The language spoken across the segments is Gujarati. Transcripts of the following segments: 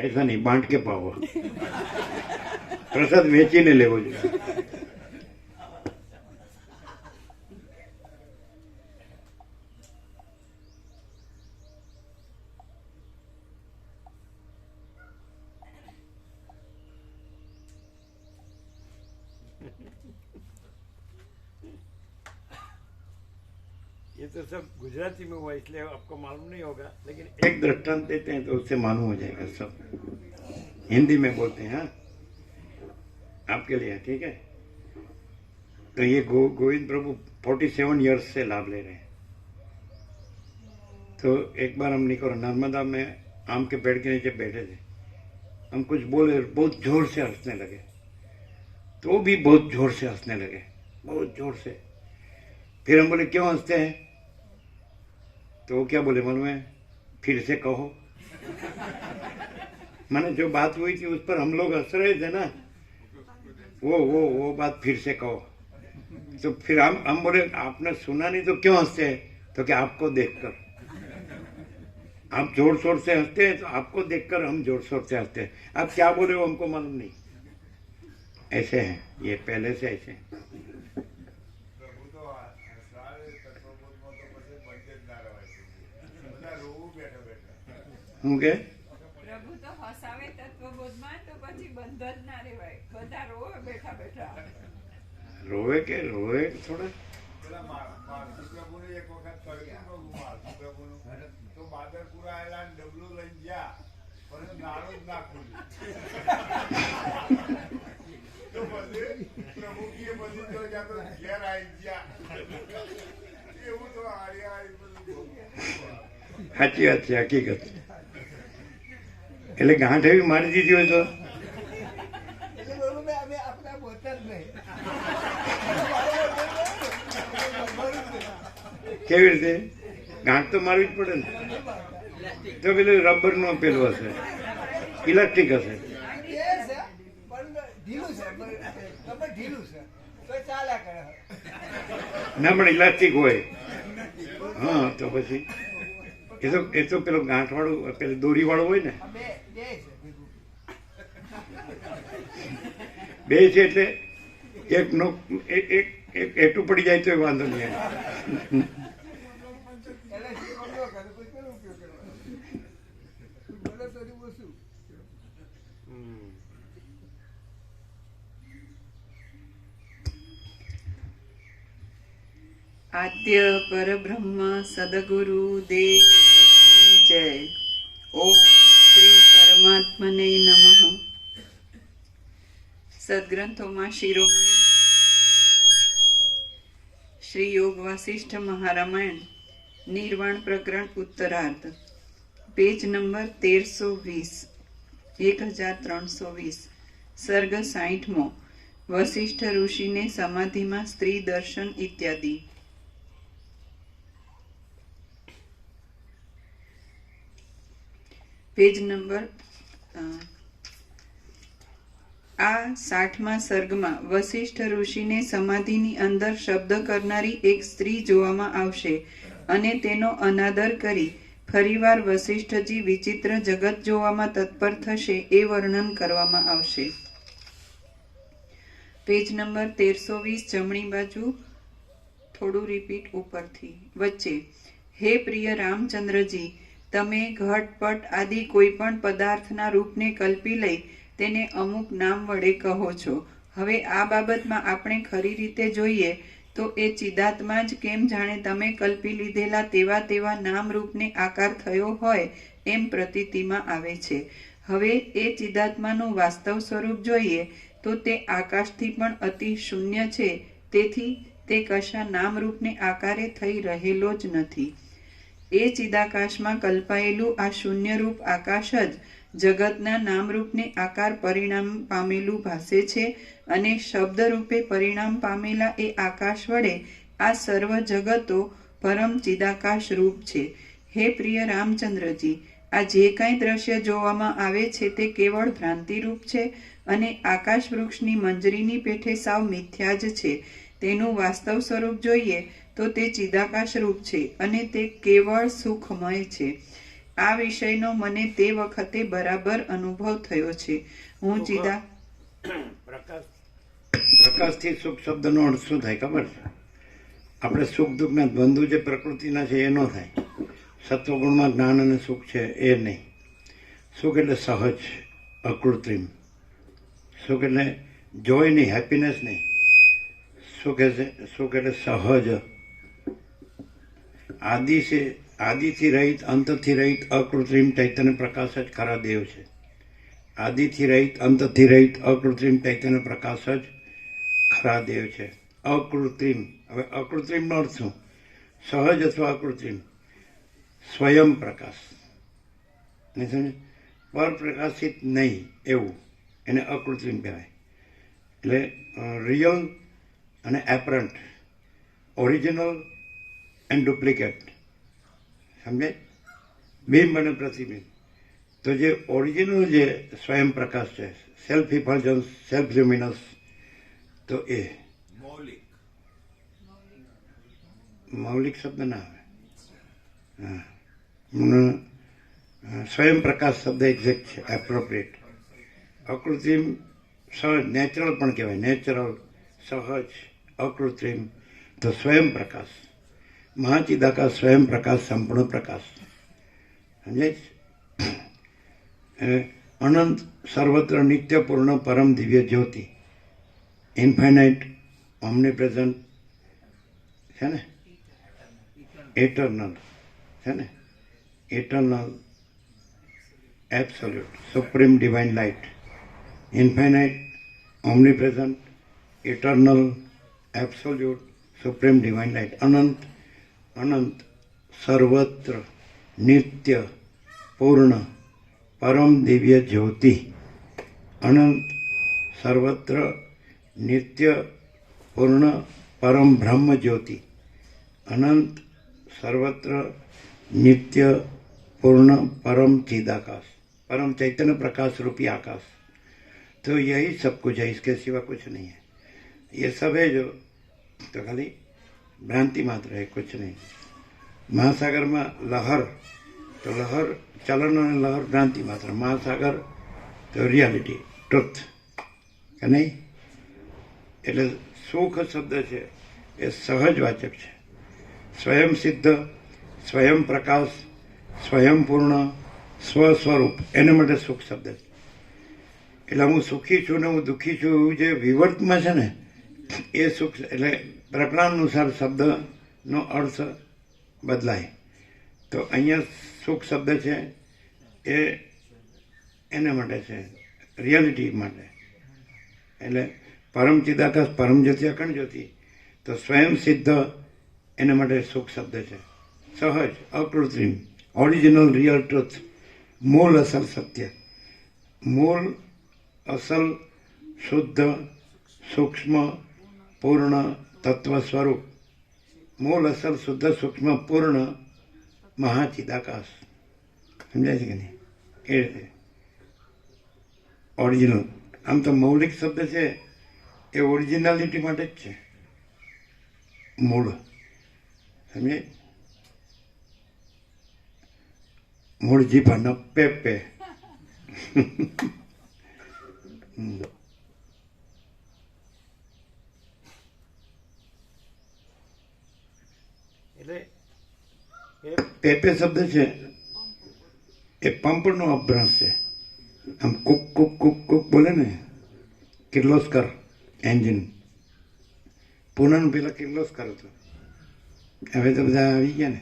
ऐसा नहीं, बांट के पाओ। प्रसाद वेचीने लेवो જોઈએ। ये तो सब गुजराती में हुआ इसलिए आपको मालूम नहीं होगा, लेकिन एक दृष्टांत देते हैं तो उससे मालूम हो जाएगा सब। हिंदी में बोलते हैं, हाँ, आपके लिए, ठीक है। तो ये गोविंद प्रभु 47 ईयर्स से लाभ ले रहे हैं। तो एक बार हम निकलो नर्मदा में आम के पेड़ के नीचे बैठे थे, हम कुछ बोले, बहुत जोर से हंसने लगे, तो भी बहुत जोर से हंसने लगे, बहुत जोर से। फिर हम बोले क्यों हंसते हैं, तो वो क्या बोले मालूम है, फिर से कहो। माने जो बात हुई थी उस पर हम लोग हंस रहे थे ना, वो बात फिर से कहो। तो फिर हम बोले आपने सुना नहीं तो क्यों हंसते हैं, तो क्या आपको देखकर। आप जोर शोर से हंसते हैं तो आपको देखकर हम जोर शोर से हंसते हैं। आप क्या बोले हो हमको मालूम नहीं। ऐसे हैं ये, पहले से ऐसे हैं। હું કે પ્રભુ તો હસાવે તત્વબોધમાં તો પછી બંધ જ ના રહેવાય, બધા રોવે બેઠા બેઠા। રોવે કે રોવે થોડા પેલા માર્સી પ્રભુને એક વખત કહ્યું પ્રભુ માર્સી પ્રભુનું તો બાદરપુરા આવેલા ડબલું લઈને ગયા પણ નાણું જ ના ખુલ્યું તો પછી પ્રભુ કે પછી તો જ્યાં તો ઘેર આવી ગયા એવું તો હારી બધું। સાચી વાત છે, હકીકત। એટલે ગાંઠ એવી મારી દીધી હોય તો કેવી રીતે ગાંઠ તો મારવી જ પડે ને। તો પેલું રબર નો પેલું હશે, ઇલેક્ટ્રિક હશે। ના પણ ઇલાસ્ટિક હોય, હા, તો પછી એ તો પેલો ગાંઠ વાળું, પેલું દોરી વાળું હોય ને, બે છે એટલે એક નો એક એટલું પડી જાય તો વાંધો નહીં। આદ્ય પરબ્રહ્મ સદગુરુ દેવ કી જય। ઓમ શ્રી પરમાત્મને નમઃ। સદગ્રંથોમાં શિરોમણી શ્રી યોગ વાસિષ્ઠ મહારામાયણ નિર્વાણ પ્રકરણ ઉત્તરાર્ધ, પેજ નંબર 1320 સર્ગ 60મો। વસિષ્ઠ ઋષિને સમાધિમાં સ્ત્રી દર્શન ઇત્યાદિ। પેજ નંબર આ 60મા સર્ગમાં વસિષ્ઠ ઋષિને સમાધિની અંદર શબ્દ કરનારી એક સ્ત્રી જોવામાં આવશે અને તેનો અનાદર કરી ફરીવાર વસિષ્ઠજી વિચિત્ર જગત જોવામાં તત્પર થશે એ વર્ણન કરવામાં આવશે। પેજ નંબર 1320 જમણી બાજુ, થોડું રિપીટ ઉપરથી વચ્ચે। હે પ્રિય રામચંદ્રજી, તમે ઘટપટ આદિ કોઈ પણ પદાર્થના રૂપને કલ્પી લઈ તેને અમુક નામ વડે કહો છો। હવે આ બાબતમાં આપણે ખરી રીતે જોઈએ તો એ ચિદાત્મા જ કેમ જાણે તમે કલ્પી લીધેલા તેવા નામ રૂપને આકાર થયો હોય એમ પ્રતીતિમાં આવે છે। હવે એ ચિદાત્માનું વાસ્તવ સ્વરૂપ જોઈએ તો તે આકાશથી પણ અતિ શૂન્ય છે, તેથી તે કશા નામ રૂપને આકારે થઈ રહેલો જ નથી। એ ચિદાકાશમાં કલ્પાયેલું આ શૂન્યરૂપ આકાશ જ જગતના નામરૂપને આકાર પરિણામ પામેલું ભાસે છે અને શબ્દરૂપે પરિણામ પામેલા એ આકાશ વડે આ સર્વ જગતો પરમ ચિદાકાશ રૂપ છે। હે પ્રિય રામચંદ્રજી, આ જે કાંઈ દ્રશ્ય જોવામાં આવે છે તે કેવળ ભ્રાંતિરૂપ છે અને આકાશ વૃક્ષની મંજરીની પેઠે સાવ મિથ્યા જ છે। તેનું વાસ્તવ સ્વરૂપ જોઈએ તો તે ચિદાકાશ રૂપ છે અને તે કેવળ સુખમય છે। આ વિષયનો મને તે વખતે બરાબર અનુભવ થયો છે. હું પ્રકાશથી સુખ શબ્દનો અર્થ શું થાય ખબર છે? આપણે સુખ દુઃખના દ્વંદ્વ જે પ્રકૃતિના છે એ ન થાય. સત્વગુણમાં જ્ઞાન અને સુખ છે એ નહીં. સુખ એટલે સહજ, અકૃત્રિમ. સુખ એટલે જોય નહીં, હેપીનેસ નહીં. સુખ એટલે સહજ, આદિથી રહિત, અંતથી રહિત, અકૃત્રિમ ચૈતન્ય પ્રકાશ જ ખરા દેવ છે. આદિથી રહિત, અંતથી રહિત, અકૃત્રિમ ચૈતન્ય પ્રકાશ જ ખરા દેવ છે. અકૃત્રિમ. હવે અકૃત્રિમનો અર્થ શું? સહજ અથવા અકૃત્રિમ. સ્વયં પ્રકાશ, પર પ્રકાશિત નહીં એવું, એને અકૃત્રિમ કહેવાય. એટલે રિયલ અને એપરન્ટ, ઓરિજિનલ એન્ડ ડુપ્લિકેટ. સમજાય? બિંબ અને પ્રતિબિંબ. તો જે ઓરિજિનલ જે સ્વયં પ્રકાશ છે, સેલ્ફ ઇફલ્જન્સ, સેલ્ફ લ્યુમિનસ, તો એ મૌલિક શબ્દ ના આવે. હા, સ્વયં પ્રકાશ શબ્દ એક્ઝેક્ટ છે, એપ્રોપ્રિએટ. અકૃત્રિમ સહજ, નેચરલ પણ કહેવાય. નેચરલ, સહજ, અકૃત્રિમ. તો સ્વયં પ્રકાશ, મહાચિદાકાશ, સ્વયં પ્રકાશ, સંપૂર્ણ પ્રકાશ. સમજાય? અનંત, સર્વત્ર, નિત્યપૂર્ણ, પરમ દિવ્ય જ્યોતિ. ઇન્ફાઇનાઇટ, ઓમનીપ્રેઝન્ટ છે ને, એટર્નલ છે ને, eternal, absolute, supreme divine light, infinite, omnipresent, eternal, absolute, supreme divine light, અનંત, અનંત, સર્વત્ર, નિત્ય, પૂર્ણ, પરમ દિવ્ય જ્યોતિ. અનંત, સર્વત્ર, નિત્ય, પૂર્ણ, પરમ બ્રહ્મ જ્યોતિ. અનંત, સર્વત્ર, નિત્ય, पूर्ण, परम चिदाकाश, परम चैतन्य प्रकाश रूपी आकाश. तो यही सब कुछ है, इसके सिवा कुछ नहीं है. ये सब है जो तो खाली भ्रांति मात्र है, कुछ नहीं. महासागर में लहर, तो लहर चलन और लहर भ्रांति मात्र. महासागर तो रियालिटी, ट्रुथ કે નહીં? એટલે સુખ શબ્દ છે એ સહજ વાચક છે. સ્વયં સિદ્ધ, સ્વયં પ્રકાશ, સ્વયંપૂર્ણ, સ્વસ્વરૂપ, એના માટે સુખ શબ્દ છે. એટલે હું સુખી છું ને હું દુઃખી છું એવું જે વિવર્તમાં છે ને એ સુખ. એટલે પ્રકરણાનુસાર શબ્દનો અર્થ બદલાય. તો અહીંયા સુખ શબ્દ છે એ એના માટે છે, રિયાલિટી માટે. એટલે પરમ ચિદાકાશ, પરમ જ્યોતિ, અખંડ જ્યોતિ. તો સ્વયં સિદ્ધ એના માટે સુખ શબ્દ છે. સહજ, અકૃત્રિમ, ઓરિજિનલ, રિયલ ટ્રુથ, મૂળ અસલ સત્ય. મૂળ અસલ, શુદ્ધ, સૂક્ષ્મ, પૂર્ણ તત્વ સ્વરૂપ. મૂળ અસલ, શુદ્ધ, સૂક્ષ્મ, પૂર્ણ મહાચિદાકાશ. સમજાય છે કે નહીં? એ રીતે ઓરિજિનલ. આમ તો મૌલિક શબ્દ છે એ ઓરિજિનાલિટી માટે જ છે. મૂળ, સમજાય? મૂળ જીભા ન પેપે. એટલે પેપે શબ્દ છે એ પંપનો અભ્યાસ છે. આમ કુક કુક કુક કુક બોલે ને, કિર્લોસ્કર એન્જિન. પૂનાનું પેલા કિર્લોસ્કર હતો, હવે તો બધા આવી ગયા ને.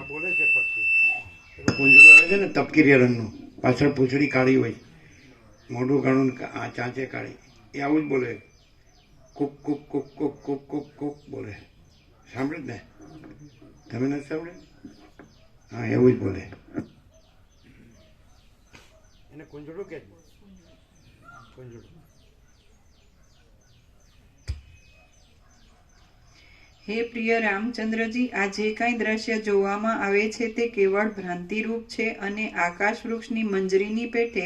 બોલે છે પક્ષી, કુંજરો આવે છે ને તપકીરિયા રંગનું, પાછળ પૂંછડી કાળી હોય, મોઢું કાળું, આ ચાંચે કાળી. એ આવું જ બોલે, Cook Cook Cook Cook Cook Cook Cook બોલે. સાંભળે જ ને? તમે નથી સાંભળે? હા, એવું જ બોલે. એને કુંજડું કે કુંજડું. હે પ્રિય રામચંદ્રજી, આ જે કાંઈ દ્રશ્ય જોવામાં આવે છે તે કેવળ ભ્રાંતિરૂપ છે અને આકાશ વૃક્ષની મંજરીની પેટે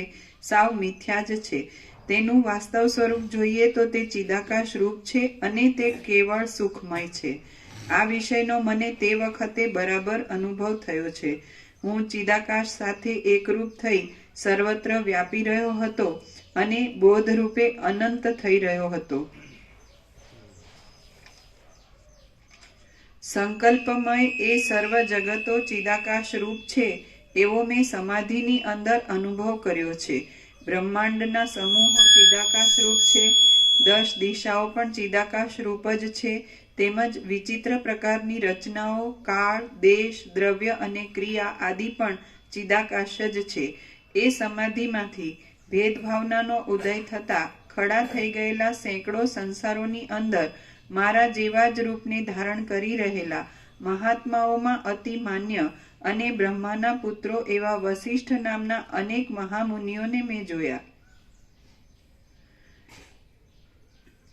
સાવ મિથ્યા જ છે. તેનું વાસ્તવ સ્વરૂપ જોઈએ તો તે ચિદાકાશ રૂપ છે અને તે કેવળ સુખમય છે. આ વિષયનો મને તે વખતે બરાબર અનુભવ થયો છે. હું ચિદાકાશ સાથે એકરૂપ થઈ સર્વત્ર વ્યાપી રહ્યો હતો અને બોધરૂપે અનંત થઈ રહ્યો હતો. સંકલ્પમય એ સર્વ જગતો ચિદાકાશ રૂપ છે એવો મેં સમાધિની અંદર અનુભવ કર્યો છે. બ્રહ્માંડના સમૂહો ચિદાકાશ રૂપ છે. 10 દિશાઓ પણ ચિદાકાશ રૂપ જ છે. તેમજ વિચિત્ર પ્રકારની રચનાઓ, કાળ, દેશ, દ્રવ્ય અને ક્રિયા આદિ પણ ચિદાકાશ જ છે. એ સમાધિમાંથી ભેદભાવનાનો ઉદય થતા ખડા થઈ ગયેલા સેંકડો સંસારોની અંદર મારા જેવા જ રૂપને ધારણ કરી રહેલા મહાત્માઓમાં અતિ માન્ય અને બ્રહ્માના પુત્રો એવા વશિષ્ઠ નામના અનેક મહામુનિઓને મેં જોયા.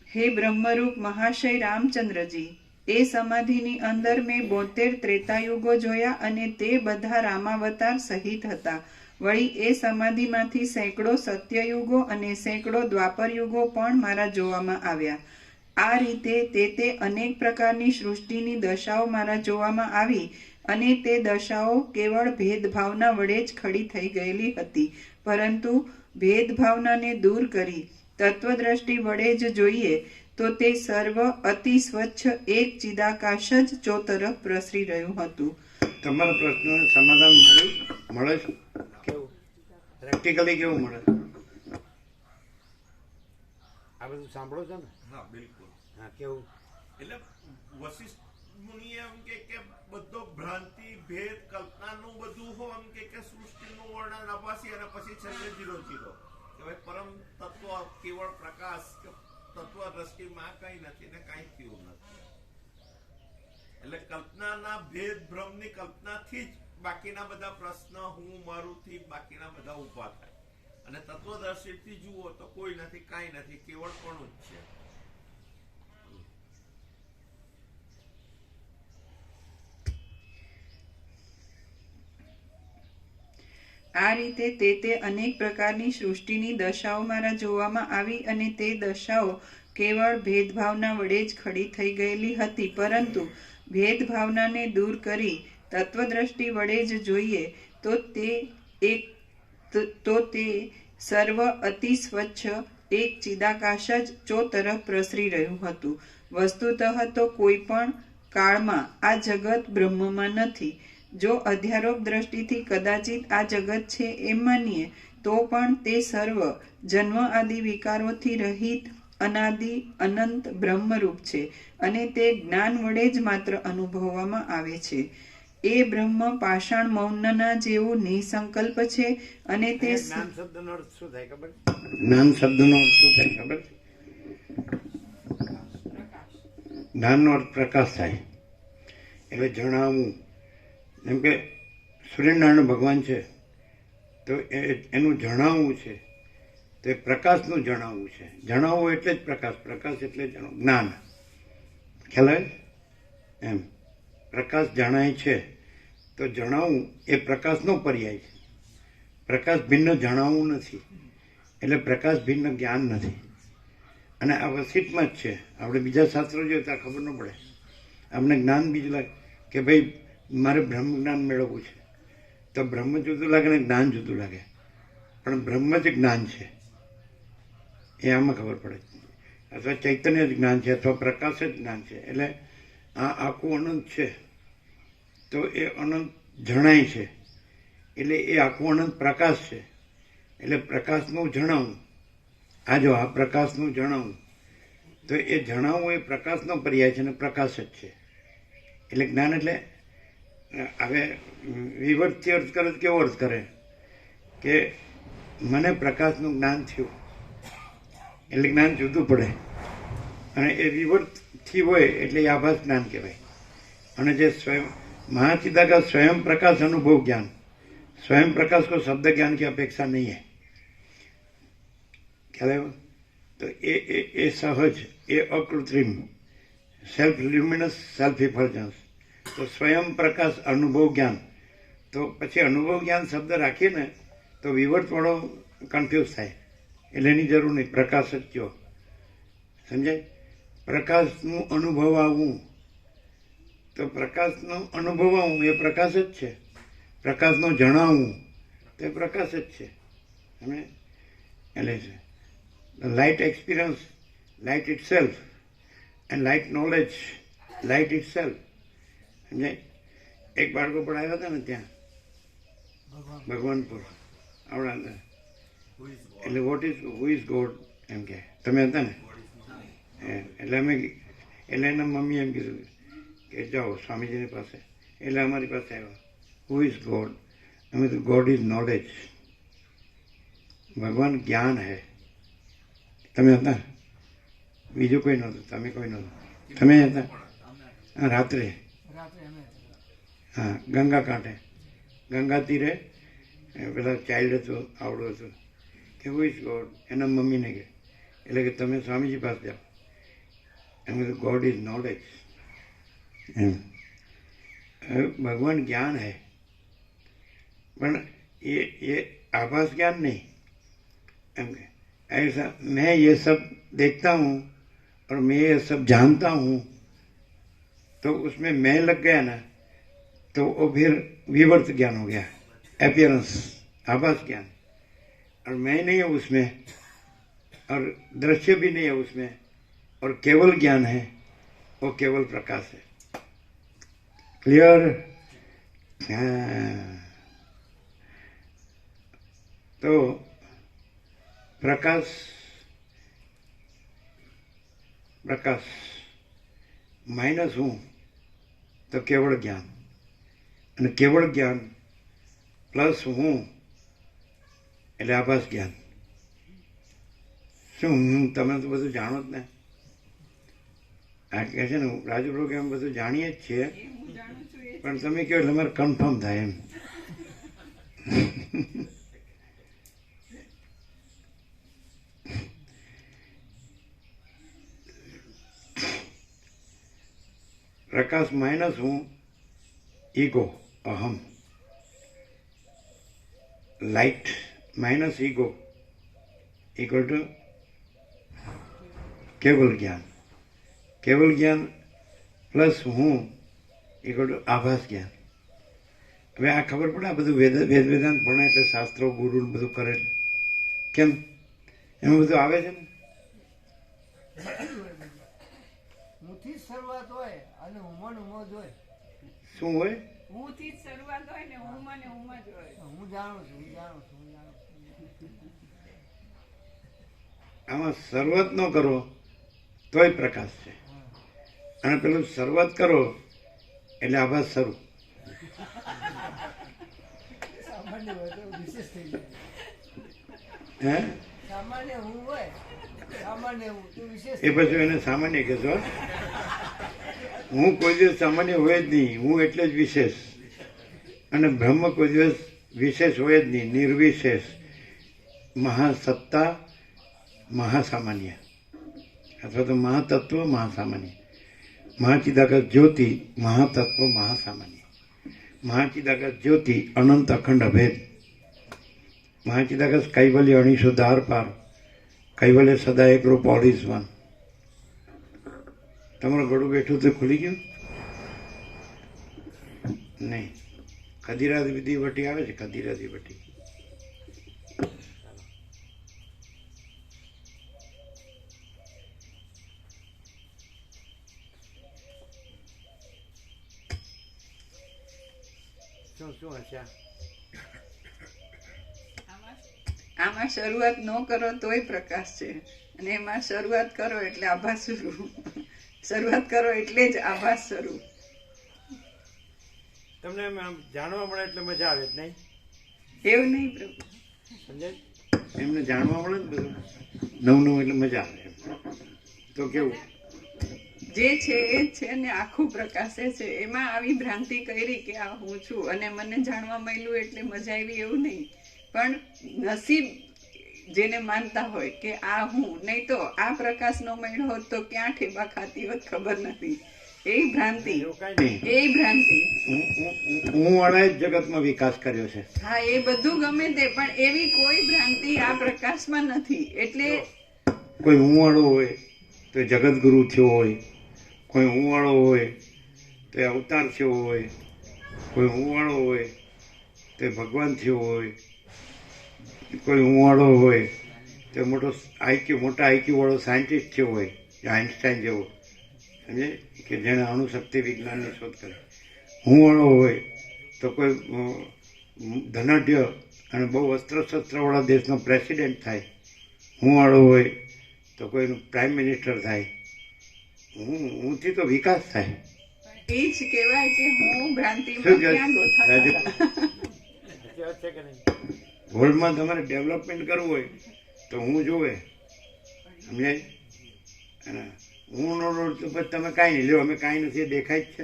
હે બ્રહ્મરૂપ મહાશય રામચંદ્રજી, એ સમાધિની અંદર મેં 72 ત્રેતાયુગો જોયા અને તે બધા રામાવતાર સહિત હતા. વળી એ સમાધિમાંથી સેંકડો સત્યયુગો અને સેંકડો દ્વાપરયુગો પણ મારા જોવામાં આવ્યા. આ રીતે તે અનેક પ્રકારની સૃષ્ટિની દશાઓ મારા જોવામાં આવી અને તે દશાઓ કેવળ ભેદભાવના વડે જ ખડી થઈ ગયેલી હતી. પરંતુ ભેદભાવનાને દૂર કરી તત્વદ્રષ્ટિ વડે જ જોઈએ તો તે સર્વ અતિ સ્વચ્છ એક ચિદાકાશ જ ચોતરફ પ્રસરી રહ્યું હતું. તમારા પ્રશ્નનું સમાધાન મળે છે? કેવું પ્રેક્ટિકલી કેવું મળે? આ બધું સાંભળો છો ને? હા, બિલકુલ. હા, કેવું? એટલે વશિષ્ઠ મુનિએ એમ કે બધો ભ્રાંતિ ભેદ કલ્પનાનું બધું હો એમ કે સૃષ્ટિનું વર્ણન અપાસી અને પછી છેલ્લે 0 કે ભાઈ પરમ તત્વ કેવળ પ્રકાશ કે તત્વ દ્રષ્ટિમાં કઈ નથી ને કઈ થયું નથી. એટલે કલ્પનાના ભેદ ભ્રમની કલ્પનાથી જ બાકીના બધા પ્રશ્ન હું મારું થી બાકીના બધા ઉભા થાય અને તત્વદર્શીથી જુઓ તો કોઈ નથી, કાંઈ નથી, કેવળ પણ જ છે. આ રીતે તે અનેક પ્રકારની સૃષ્ટિની દશાઓ મારા જોવામાં આવી અને તે દશાઓ કેવળ ભેદભાવના વડે જ ખડી થઈ ગયેલી હતી. પરંતુ ભેદભાવનાને દૂર કરી તત્વદ્રષ્ટિ વડે જ જોઈએ તો તે સર્વ અતિ સ્વચ્છ એક ચિદાકાશ જ ચોતરફ પ્રસરી રહ્યું હતું. વસ્તુતઃ તો કોઈ પણ કાળમાં આ જગત બ્રહ્મમાં નથી. જો અધ્યારોપ દ્રષ્ટિથી કદાચિત આ જગત છે એમ માનીએ તો પણ તે સર્વ જન્મ આદિ વિકારોથી રહિત અનાદિ અનંત બ્રહ્મરૂપ છે અને તે જ્ઞાન વડે જ માત્ર અનુભવવામાં આવે છે. એ બ્રહ્મ પાષાણ મૌનના જેવું નિસંકલ્પ છે અને તે જ્ઞાન શબ્દનો અર્થ શું થાય ખબર? જ્ઞાન શબ્દનો અર્થ શું થાય ખબર? જ્ઞાનનો અર્થ પ્રકાશ થાય એટલે જણાવવું. જેમ કે સૂર્યનારાયણ ભગવાન છે તો એનું જણાવવું છે તો એ પ્રકાશનું જણાવવું છે. જણાવવું એટલે જ પ્રકાશ, પ્રકાશ એટલે જ્ઞાન. ખ્યાલ આવે એમ? પ્રકાશ જણાય છે તો જણાવવું એ પ્રકાશનો પર્યાય છે. પ્રકાશ ભિન્ન જણાવવું નથી એટલે પ્રકાશ ભિન્ન જ્ઞાન નથી. અને આ વસિતમાં જ છે. આપણે બીજા શાસ્ત્રો જોઈએ તો ખબર ન પડે. આપણે જ્ઞાન બીજું લાગે કે ભાઈ મારે બ્રહ્મ જ્ઞાન મેળવવું છે તો બ્રહ્મ જુદું લાગે ને જ્ઞાન જુદું લાગે, પણ બ્રહ્મ જ જ્ઞાન છે એ આમાં ખબર પડે. અથવા ચૈતન્ય જ જ્ઞાન છે અથવા પ્રકાશ જ જ્ઞાન છે. એટલે આ આખું અનંત છે તો એ અનંત જણાય છે એટલે એ આખું અનંત પ્રકાશ છે. એટલે પ્રકાશનું જણાવું. આ જો આ પ્રકાશનું જણાવું તો એ જણાવવું એ પ્રકાશનો પર્યાય છે અને પ્રકાશ જ છે. એટલે જ્ઞાન એટલે હવે વિવર્તથી અર્થ કરે તો કેવો અર્થ કરે કે મને પ્રકાશનું જ્ઞાન થયું એટલે જ્ઞાન જુદું પડે અને એ વિવર્તથી હોય એટલે એ આભાસ જ્ઞાન કહેવાય. અને જે સ્વયં महाचिदाकाश स्वयं प्रकाश अनुभव ज्ञान, स्वयं प्रकाश को शब्द ज्ञान की अपेक्षा नहीं है. ख्याल है? तो ये सहज, ये अकृत्रिम, सेल्फ ल्यूमिनस, सेल्फ इफल्जन्स. तो स्वयं प्रकाश अनुभव ज्ञान. तो પછી અનુભવ જ્ઞાન શબ્દ રાખીએ ને તો વિવર્ત વાળો કન્ફ્યુઝ થાય. એટલે એની જરૂર નહીં, પ્રકાશ જ કયો, સમજાય? પ્રકાશનું અનુભવ આવવું, તો પ્રકાશનો અનુભવ આવવું એ પ્રકાશ જ છે. પ્રકાશનો જણાવવું તે પ્રકાશ જ છે. સમજે? એટલે છે light experience, light it self, and light knowledge, light it self. સમજાય? એક બાળકો પણ આવ્યા હતા ને ત્યાં ભગવાનપુર આવડા, એટલે what is who is God એમ કે તમે હતા ને, એટલે અમે, એટલે એના મમ્મી એમ કીધું કે જાઓ સ્વામીજીની પાસે, એટલે અમારી પાસે આવ્યા, હુ ઇઝ ગોડ? અમે તો ગોડ ઇઝ નોલેજ, ભગવાન જ્ઞાન હે. તમે હતા? બીજું કોઈ નહોતું, તમે કોઈ નહોતું, તમે હતા? હા, રાત્રે, હા, ગંગા કાંઠે, ગંગા તીરે પેલા ચાઇલ્ડ હતું, આવડું હતું, કે હુ ઇઝ ગોડ? એના મમ્મીને કે, એટલે કે તમે સ્વામીજી પાસે જાઓ. એમ કીધું ગોડ ઇઝ નોલેજ. એમ ભગવાન જ્ઞાન હે, પણ ये आभास ज्ञान नहीं. एम के ऐसा मैं ये सब देखता हूँ और मैं ये सब जानता हूँ, तो उसमें मैं लग गया ना, तो वो फिर विवर्त ज्ञान हो गया, अपियरेंस, आभास ज्ञान. और मैं नहीं हूँ उसमें, और दृश्य भी नहीं है उसमें, और केवल ज्ञान है, वो केवल प्रकाश है. क्लियर? हाँ. तो प्रकाश, प्रकाश माइनस हूँ तो केवल ज्ञान, અને કેવળ જ્ઞાન પ્લસ હું એટલે આભાસ જ્ઞાન. શું તમે તો બધું જાણો જ ને? આ કહે છે ને રાજુભાઈ કે અમે બધું જાણીએ જ છીએ, પણ તમે કહો એટલે અમારે કન્ફર્મ થાય એમ. प्रकाश माइनस हूँ ईगो, अहम. Light minus ego equal to केवल ज्ञान. केवल ज्ञान प्लस हूँ इक्वल टू आभास ज्ञान. હવે આ ખબર પડે, આ બધું વેદાંત ભણે એટલે શાસ્ત્રો ગુરુ બધું કરે, કેમ એમાં બધું આવે છે ને? હુંથી શરૂઆત હોય અને હુંમાં હુંમાં જ હોય. શું હોય? હુંથી જ શરૂઆત હોય ને હુંમાં ને હુંમાં જ હોય. હું જાણું છું, હું જાણું છું, હું જાણું છું. આમાં શરૂઆત ન કરો તોય પ્રકાશ છે, અને પેલું શરૂઆત કરો એટલે આભાસ શરૂ. સામાન્ય હોય તો વિશેષ થઈ જાય. હે? સામાન્ય હું હોય, સામાન્ય હું તો વિશેષ એ પછી એને સામાન્ય કહેશો. હું કોઈ દિવસ સામાન્ય હોય જ નહીં, હું એટલે જ વિશેષ. અને બ્રહ્મ કોઈ દિવસ વિશેષ હોય જ નહીં, નિર્વિશેષ, મહાસત્તા, મહાસામાન્ય, અથવા તો મહાતત્વ, મહાસામાન્ય. મહાચિદાકાશ જ્યોતિ, મહાતત્વ, મહાસામાન્ય. મહાચિદાકાશ જ્યોતિ, અનંત અખંડ અભેદ. મહાચિદાકાશ કૈવલ્ય અણીસો દાર પાર, કૈવલ્ય સદા એક રૂપ, ઓલ ઇઝ વન. તમારું ગળું બેઠું તો ખુલી ગયું નહીં? ખદીરાદી વટી આવે છે, ખદીરાદી વટી. શું શું હશે? આમાં શરૂઆત ન કરો તોય પ્રકાશ છે, અને એમાં શરૂઆત કરો એટલે આભાસ શરૂ. શરૂઆત કરો એટલે જ આભાસ શરૂ. તમને આમ જાણવા મળે એટલે મજા આવે જ નહીં? એવું નહીં પ્રભુ, સમજાય? એમને જાણવા મળે ને બધું નવું નવું એટલે મજા આવે. તો કેવું જે છે એ જ છે ને આખું પ્રકાશે છે. એમાં આવી ભ્રાંતિ કરી કે આ હું છું અને મને જાણવા મળ્યું એટલે મજા આવી, એવું નહીં. પણ નસીબ જેને માનતા હોય કે આ હું, નહીં તો આ પ્રકાશનો મળ્યો હોત તો ક્યાં ઠેબા ખાતી હોત ખબર નથી. એ ભ્રાંતિ, એવું કાંઈ નહીં. એ ભ્રાંતિ. હું વાળાએ જ જગતમાં વિકાસ કર્યો છે. હા, એ બધું ગમે તે, પણ એવી કોઈ ભ્રાંતિ આ પ્રકાશમાં નથી. એટલે કોઈ હું વાળો હોય તો જગતગુરુ થયો હોય, કોઈ હું વાળો હોય તો અવતાર થયો હોય, કોઈ હું વાળો હોય તો ભગવાન થયો હોય, કોઈ હું વાળો હોય તો મોટા આઈક્યુ વાળો સાયન્ટિસ્ટ થયો હોય, આઈન્સ્ટાઈન જેવો, સમજે, કે જેણે અણુશક્તિ વિજ્ઞાનની શોધ કરી. હું વાળો હોય તો કોઈ ધનાઢ્ય અને બહુ અસ્ત્ર-શસ્ત્રવાળા દેશનો પ્રેસિડેન્ટ થાય. હું વાળો હોય તો કોઈનું પ્રાઇમ મિનિસ્ટર થાય. હુંથી તો વિકાસ થાય. એ જ કહેવાય કે હું ભ્રાંતિમાં શું કહે? ક્યાં ગોથા વર્લ્ડમાં તમારે ડેવલપમેન્ટ કરવું હોય તો હું જોવે, સમજાય? અને હું નો રોડ તો પછી તમે કાંઈ નહીં લ્યો, અમે કાંઈ નથી, એ દેખાય જ છે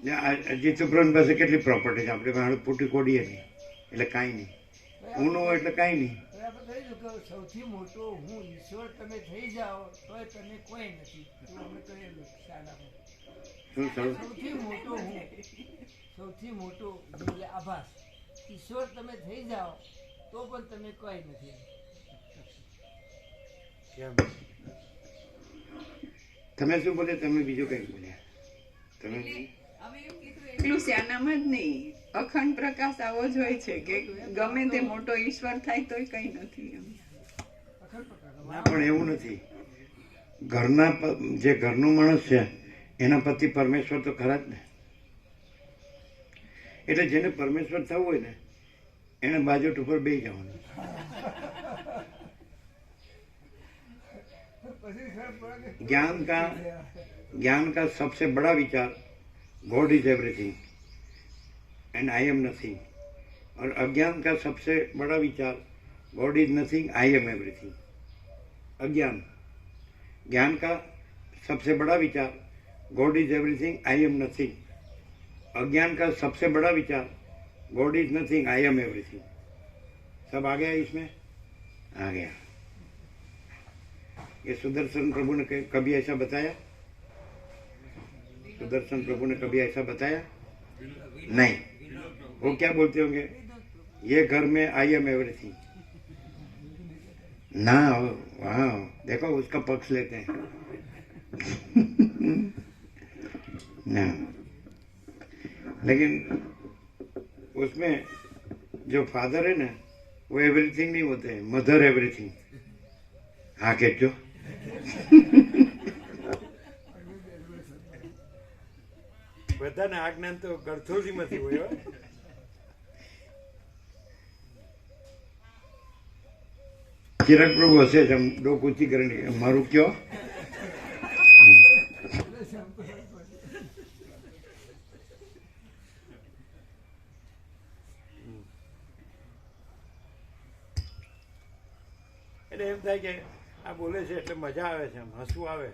ને. અજીત સુબ્રમણ્યમ પાસે કેટલી પ્રોપર્ટી છે, આપણે પાસે પૂટી કોડીએ નહીં, એટલે કાંઈ નહીં. હું નો હોય એટલે કાંઈ નહીં. બરાબર કહ્યું કે સૌથી મોટો હું ઈશ્વર તમે થઈ જાઓ તોય તમે કોઈ નથી. એવું અમે કહેલું શાળામાં. શું સર? સૌથી મોટો એટલે આભાસ. ઈશ્વર તમે થઈ જાઓ તો પણ તમે કોઈ નથી. તમે શું બોલે? તમે બીજું કંઈક બોલ્યા. તમે એટલું શ્યાનામાં જ નહીં, અખંડ પ્રકાશ આવો જ હોય છે કે ગમે તે મોટો ઈશ્વર થાય તોય કઈ નથી એમ. ના, પણ એવું નથી. જે ઘરનો માણસ છે એના પતિ પરમેશ્વર તો ખરા જ ને. એટલે જેને પરમેશ્વર થવું હોય ને એને બાજોટ ઉપર બેસી જવાનું. ज्ञान का सबसे बड़ा विचार God is everything and I am nothing, और अज्ञान का सबसे बड़ा विचार God is nothing I am everything. अज्ञान. ज्ञान का सबसे बड़ा विचार God is everything I am nothing. अज्ञान का सबसे बड़ा विचार God is nothing I am everything. सब आ गया इसमें? आ गया. ये सुदर्शन प्रभु ने कभी ऐसा बताया? सुदर्शन प्रभु ने कभी ऐसा बताया नहीं. वो क्या बोलते होंगे? ये घर में आई एम एवरीथिंग. ना, वहाँ देखो उसका पक्ष लेते हैं. ना, लेकिन उसमें जो फादर है ना वो एवरीथिंग नहीं होते हैं, मदर एवरीथिंग. हाँ कहते બધાને આ જ્ઞાન તો ગળથોડીમાંથી હોય. चिराग प्रभु हसे हम दो कुछ करने मारू क्यों? એટલે એમ થાય કે આ બોલે છે એટલે મજા આવે છે, આમ હસવું આવે.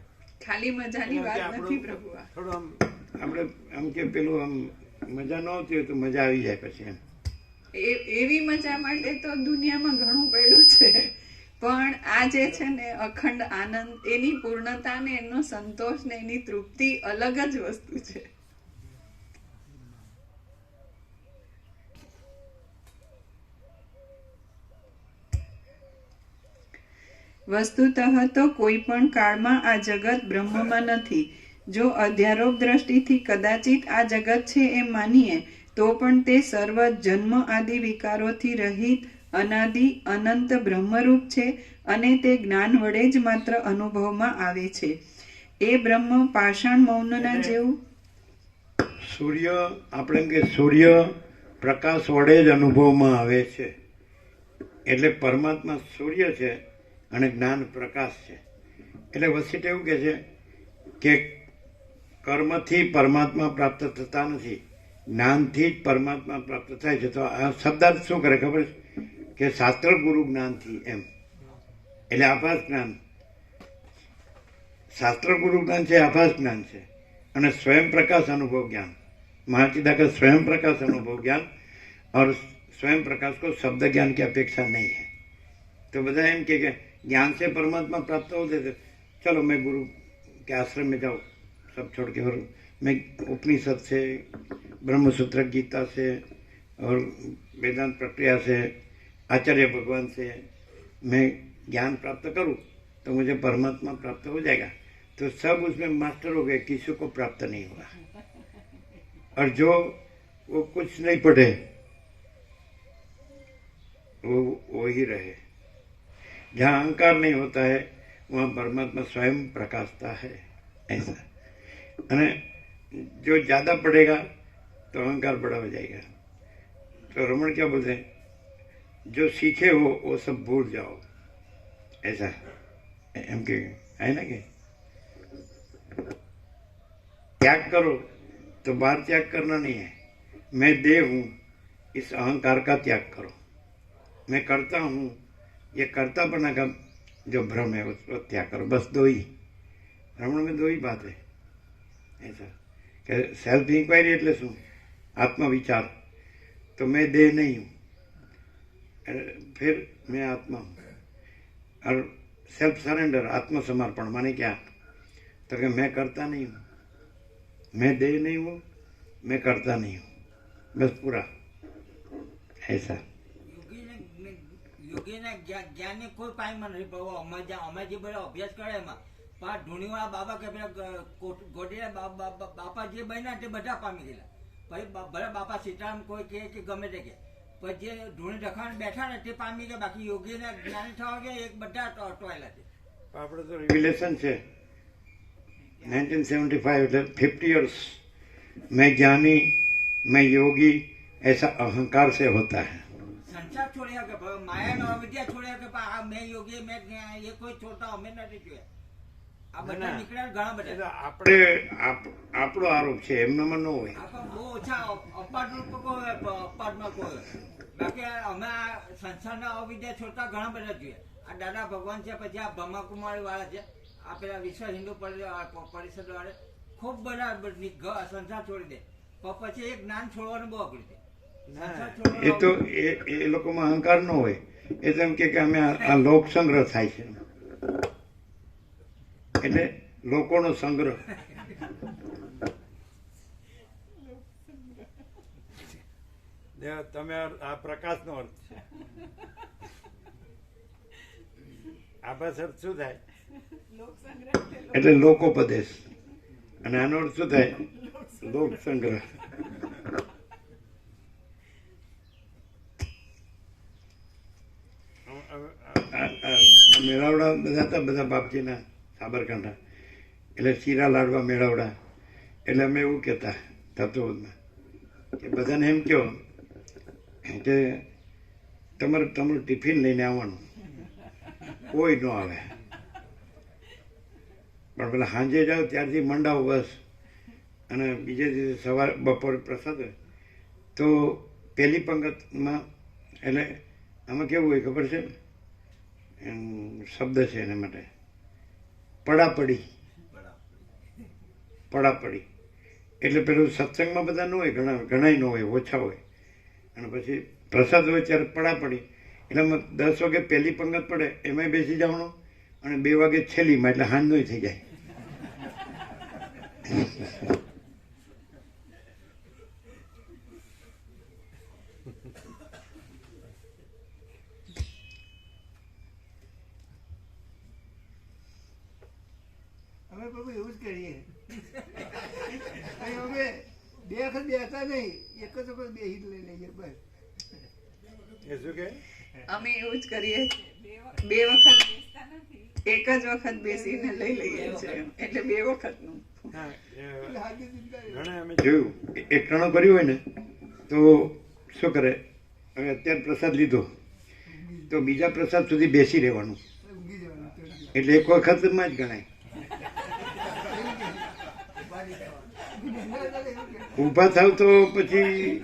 ખાલી મજાની વાત નથી પ્રભુ આ. થોડું આમ આપણે આમ કે પેલું આમ મજા ન આવતી હોય તો મજા આવી જાય પછી એમ. એવી મજા માટે તો દુનિયામાં ઘણું પડ્યું છે, પણ આ જે છે ને અખંડ આનંદ, એની પૂર્ણતા ને એનો સંતોષ ને એની તૃપ્તિ અલગ જ વસ્તુ છે. વસ્તુતઃ તો કોઈ પણ કાળમાં આ જગત બ્રહ્મમાં નથી. જો અધ્યારોપ દ્રષ્ટિથી કદાચિત આ જગત છે એમ માનીએ તો પણ તે સર્વ જન્મ આદિ વિકારોથી રહિત અનાદિ અનંત બ્રહ્મરૂપ છે અને તે જ્ઞાન વડે જ માત્ર અનુભવમાં આવે છે. એ બ્રહ્મ પાષાણ મૌનના જેવું. સૂર્ય, આપણે એમ કે સૂર્ય પ્રકાશ વડે જ અનુભવમાં આવે છે, એટલે પરમાત્મા સૂર્ય છે અને જ્ઞાન પ્રકાશ છે. એટલે વસીટ એવું કહે છે કે કર્મથી પરમાત્મા પ્રાપ્ત થતા નથી, જ્ઞાનથી જ પરમાત્મા પ્રાપ્ત થાય છે. તો આ શબ્દાર્થ શું કરે ખબર છે? કે શાસ્ત્ર ગુરુ જ્ઞાનથી એમ, એટલે આભાસ જ્ઞાન. शास्त्र गुरु ज्ञान से आभास ज्ञान से અને स्वयं प्रकाश अनुभव ज्ञान. महाचिदा का स्वयं प्रकाश अनुभव ज्ञान और स्वयं प्रकाश को शब्द ज्ञान की अपेक्षा नहीं है. तो બધા એમ કે ज्ञान से परमात्मा प्राप्त होते थे, चलो मैं गुरु के आश्रम में जाऊँ, सब छोड़ के, और मैं उपनिषद से, ब्रह्मसूत्र, गीता से और वेदांत प्रक्रिया से, आचार्य भगवान से मैं ज्ञान प्राप्त करूँ तो मुझे परमात्मा प्राप्त हो जाएगा। तो सब उसमें मास्टर हो गए, किसी को प्राप्त नहीं हुआ। और जो वो कुछ नहीं पढ़े वो ही रहे। जहाँ अहंकार नहीं होता है वहाँ परमात्मा स्वयं प्रकाशता है, ऐसा। अने जो ज़्यादा पढ़ेगा तो अहंकार बड़ा हो जाएगा। तो रमण क्या बोलते हैं, जो सीखे हो वो सब भूल जाओ, ऐसा एम के है ना। कि त्याग करो तो बाहर त्याग करना नहीं है, मैं देव हूँ, इस अहंकार का त्याग करो। मैं करता हूँ, ये कर्तापना का जो भ्रम है उसको त्याग करो। बस दो ही, रमण में दो ही बात है, ऐसा कि सेल्फ इंक्वायरी એટલે શું, आत्मविचार। तो मैं देह नहीं हूँ, फिर मैं आत्मा हूँ। और सेल्फ सरेंडर, आत्मसमर्पण माने क्या, तो कि मैं करता नहीं हूँ, मैं देह नहीं हूँ, मैं करता नहीं हूँ, बस पूरा ऐसा। યોગીને જ્ઞાનની કોઈ પાયમાં નથી પડવો। અમે જે બધા અભ્યાસ કરે એમાં પણ ધૂણીવાળા બાબા કે પેલા ગોડીના બાપા જે બન્યા તે બધા પામી ગયેલા। પછી ભલે બાપા સીતારામ કોઈ કે ગમે તે કે, પણ જે ધૂણી રખાણ બેઠા ને તે પામી ગયા। બાકી યોગીને જ્ઞાની થવા ગયા એક બધા અટવાયેલા છે। આપણે તો રિવિલેશન છે 1975 એટલે 50 years मैं ज्ञानी, मैं योगी, ऐसा अहंकार से होता है। સંસાર છોડ્યા કે માયાનો અવિદ્યા છોડ્યા કે મેં યોગી મેં એ કોઈ છોડતા અમે નથી જોયા। આ બધા નીકળ્યા ઘણા બધા। આપણે આપણો આરોપ છે, એમનામાં ન હોય। આ પણ બહુ ઓછા અપાર લોકો અપારમાં કોઈ। બાકી અમે આ સંસારના અવિદ્યા છોડતા ઘણા બધા જોઈએ। આ દાદા ભગવાન છે, પછી આ બ્રહ્માકુમારી વાળા છે, આ પેલા વિશ્વ હિન્દુ પરિષદ વાળા ખૂબ બધા સંસાર છોડી દે, પણ પછી એક જ્ઞાન છોડવાનું બહુ અઘરું છે। એ તો એ લોકોમાં અહંકાર ન હોય, એ તો એમ કે અમે આ લોક સંગ્રહ થાય છે, એટલે લોકોનો સંગ્રહ। તમે આ પ્રકાશનો અર્થ છે, આભાસ અર્થ શું થાય? એટલે લોકોપદેશ, અને આનો અર્થ શું થાય? લોક સંગ્રહ। મેળાવડા બધા હતા, બધા બાપજીના સાબરકાંઠા, એટલે શીરા લાડવા મેળાવડા। એટલે અમે એવું કહેતા તત્વમાં કે બધાને એમ કહો કે તમારું ટિફિન લઈને આવવાનું, કોઈ ન આવે, પણ પેલા સાંજે જાઓ ત્યારથી મંડાવો બસ। અને બીજે દિવસે સવારે બપોરે પ્રસાદ હોય તો પહેલી પંગતમાં, એટલે આમાં કેવું હોય ખબર છે, શબ્દ છે એના માટે, પડાપડી। પડાપડી એટલે પેલું સત્સંગમાં બધા ન હોય, ઘણાય ન હોય, ઓછા હોય, અને પછી પ્રસાદ હોય ત્યારે પડાપડી। એટલે 10 વાગે પહેલી પંગત પડે એમાંય બેસી જવાનું, અને 2 વાગે છેલ્લીમાં, એટલે હાંજનોય થઈ જાય। અમે પ્રભુ એવું જ કરીએ। અમે બે વખત બેસતા નહીં, એક જ વખત બેસી લઈ લઈએ બસ। એ શું કે અમે એવું જ કરીએ છીએ, 2 વખત એક જ વખત બેસીને લઈ લઈએ છીએ, એટલે 2 વખતનું। ઘણા અમે જોયું, એક ટણો કર્યું હોય ને તો શું કરે, હવે અત્યારે પ્રસાદ લીધો તો બીજા પ્રસાદ સુધી બેસી રહેવાનું, ઊંઘી જવાનું તરત। એટલે એક વખતમાં જ ગણાય। ઊભા થાવ તો પછી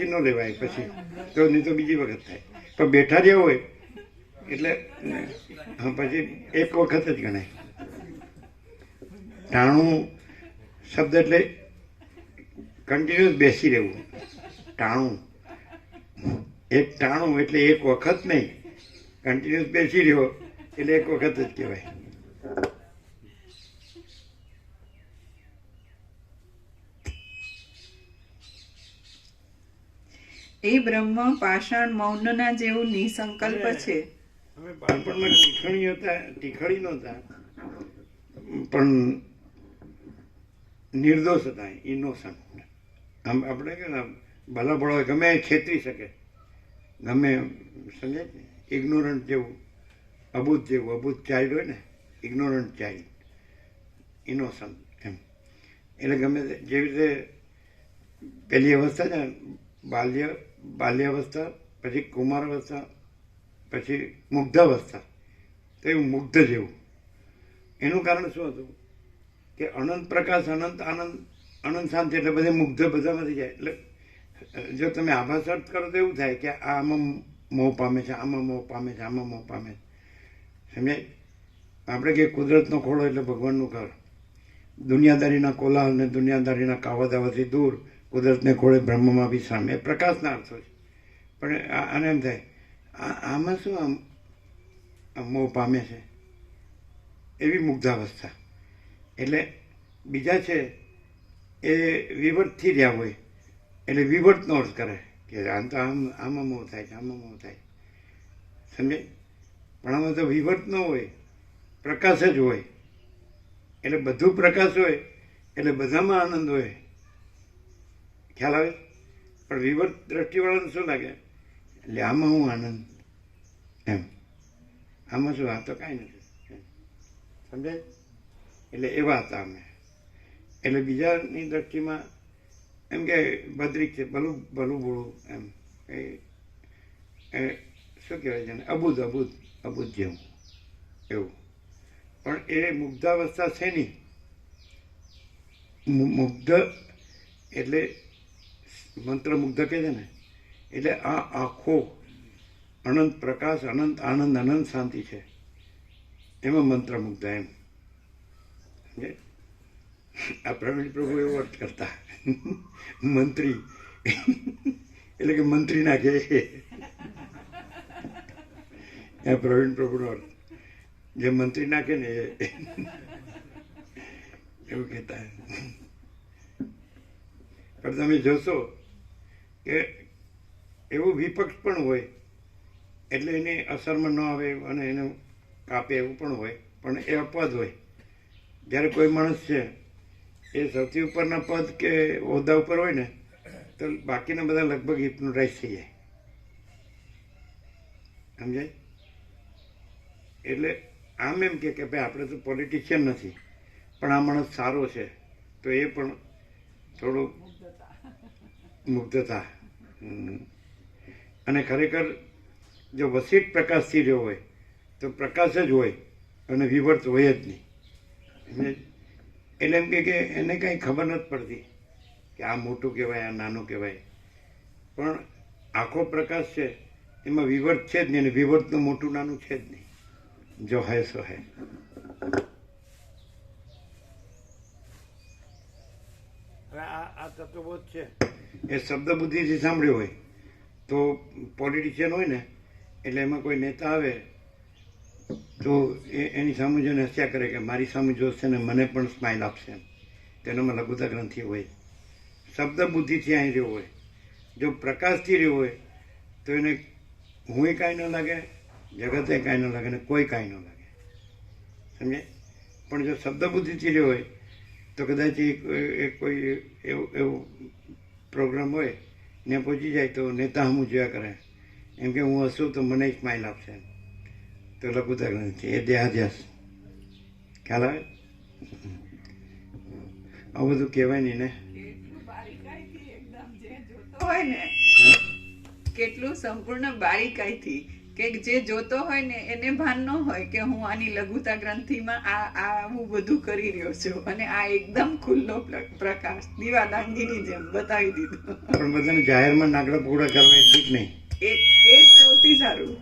ન લેવાય, પછી તો નહીં તો બીજી વખત થાય, પણ બેઠા રહ્યા હોય એટલે હા પછી એક વખત જ ગણાય। ટાણું શબ્દ એટલે કન્ટિન્યુઅસ બેસી રહેવું, ટાણું। એક ટાણું એટલે એક વખત નહીં, કન્ટિન્યુઅસ બેસી રહ્યો એટલે એક વખત જ કહેવાય. એ બ્રહ્મ પાષાણ મૌનના જેવું નિસંકલ્પ છે. અમે બાળપણમાં ટીખળી નહોતા, પણ નિર્દોષ હતા, ઇનોસન્ટ. આમ આપણે કે ભલા ભળો ગમે એ છેતરી શકે, ગમે, સમજે ને, ઇગ્નોરન્ટ જેવું, અબૂધ જેવું, અબૂધ ચાઇલ્ડ હોય ને, ઇગ્નોરન્ટ ચાઇલ્ડ, ઇનોસન્ટ એમ. એટલે ગમે જેવી રીતે પહેલી અવસ્થા છે બાલ્યાવસ્થા, પછી કુમારાવસ્થા, પછી મુગ્ધાવસ્થા, તો એવું મુગ્ધ જેવું. એનું કારણ શું હતું કે અનંત પ્રકાશ, અનંત આનંદ, અનંત શાંતિ, એટલે બધે મુગ્ધ બધામાંથી જાય. એટલે જો તમે આભાસ અર્થ કરો તો એવું થાય કે આમાં મોહ પામે છે, આમાં મોહ પામે છે, આમાં મોહ પામે છે. સમજાય? આપણે કે કુદરતનો ખોળો એટલે ભગવાનનું ઘર. દુનિયાદારીના કોલાહલ ને દુનિયાદારીના કાવદાવાથી દૂર કુદરતને ખોળે બ્રહ્મમાં વિશ્રામ, એ પ્રકાશના અર્થો છે. પણ આને એમ થાય આમાં શું આમ મોહ પામે છે, એવી મુગ્ધાવસ્થા. એટલે બીજા છે એ વિવર્તથી રહ્યા હોય એટલે વિવર્તનો અર્થ કરે કે આમ તો આમાં મોહ થાય છે, આમાં મોહ થાય, સમજે? પણ આમાં તો વિવર્ત ન હોય, પ્રકાશ જ હોય. એટલે બધું પ્રકાશ હોય એટલે બધામાં આનંદ હોય, ખ્યાલ આવે? પણ વિવર્ત દ્રષ્ટિવાળાને શું લાગે, એટલે આમાં હું આનંદ એમ, આમાં શું, આ તો કાંઈ નથી, સમજાય? એટલે એવા હતા અમે. એટલે બીજાની દ્રષ્ટિમાં એમ કે ભદ્રિક છે, ભલું ભલું બોલું એમ, એ શું કહેવાય છે ને, અબૂધ અબૂધ અબૂધ જેવું એવું. પણ એ મુગ્ધાવસ્થા છે નહીં. મુગ્ધ એટલે મંત્રમુગ્ધ કહે છે ને, એટલે આ આખો અનંત પ્રકાશ, અનંત આનંદ, અનંત શાંતિ છે, એમાં મંત્રમુગ્ધ એમ. સમજે? આ પ્રવીણ પ્રભુ એવો અર્થ કરતા, મંત્રી એટલે કે મંત્રી નાખે, એ પ્રવીણ પ્રભુનો અર્થ, જે મંત્રી નાખે ને એવું કહેતા. પણ તમે જોશો કે એવું વિપક્ષ પણ હોય એટલે એની અસરમાં ન આવે અને એને કાપે એવું પણ હોય, પણ એ અપવાદ હોય. જ્યારે કોઈ માણસ છે એ સૌથી ઉપરના પદ કે હોદ્દા ઉપર હોય ને તો બાકીના બધા લગભગ હિપ્નોટાઇઝ થઈ જાય, સમજાય? એટલે આમ એમ કે ભાઈ આપણે તો પોલિટિશિયન નથી, પણ આ માણસ સારો છે, તો એ પણ થોડું મુગ્ધતા. અને ખરેખર જો વસીટ પ્રકાશથી રહ્યો હોય તો પ્રકાશ જ હોય અને વિવર્ત હોય જ નહીં. એટલે એમ કે એને કાંઈ ખબર નથી પડતી કે આ મોટું કહેવાય, આ નાનું કહેવાય, પણ આખો પ્રકાશ છે એમાં વિવર્ત છે જ નહીં, અને વિવર્તનું મોટું નાનું છે જ નહીં, જો હૈ સો હૈ. હવે આ તત્વબોધ છે એ શબ્દ બુદ્ધિથી સાંભળ્યો હોય તો પોલિટિશિયન હોય ને એટલે એમાં કોઈ નેતા આવે તો એની સામે જોઈને હસ્યા કરે કે મારી સામે જોશે ને મને પણ સ્માઇલ આપશે, તેનામાં લઘુતા ગ્રંથિ હોય. શબ્દ બુદ્ધિથી અહીં રહ્યો હોય, જો પ્રકાશથી રહ્યો હોય તો એને હુંય કાંઈ ન લાગે, જગતે કાંઈ ન લાગે ને કોઈ કાંઈ ન લાગે, સમજે? પણ જો શબ્દ બુદ્ધિથી રહ્યો હોય તો કદાચ એ કોઈ એવું પ્રોગ્રામ હોય ને પહોંચી જાય તો નેતા હમું જોયા કરે એમ કે હું હસું તો મને સ્માઇલ આપશે, તો લઘુતા ગ્રંથિ, એ દેહાધ્યાસ. ખ્યાલ આવે? આવું બધું કહેવાય નહીં ને. હોય ને કેટલું સંપૂર્ણ બારીકાઈથી કે જે જોતો હોય ને એને ભાન ન હોય કે હું આની લઘુતા ગ્રંથિમાં આવું બધું કરી રહ્યો છું, અને આ એકદમ ખુલ્લો પ્રકાશ દીવાદાંગીની જેમ બતાવી દીધો. પણ બધાને જાહેરમાં નાગડા પોગડા કરવા એ ઠીક નહીં. એ સૌથી સારું.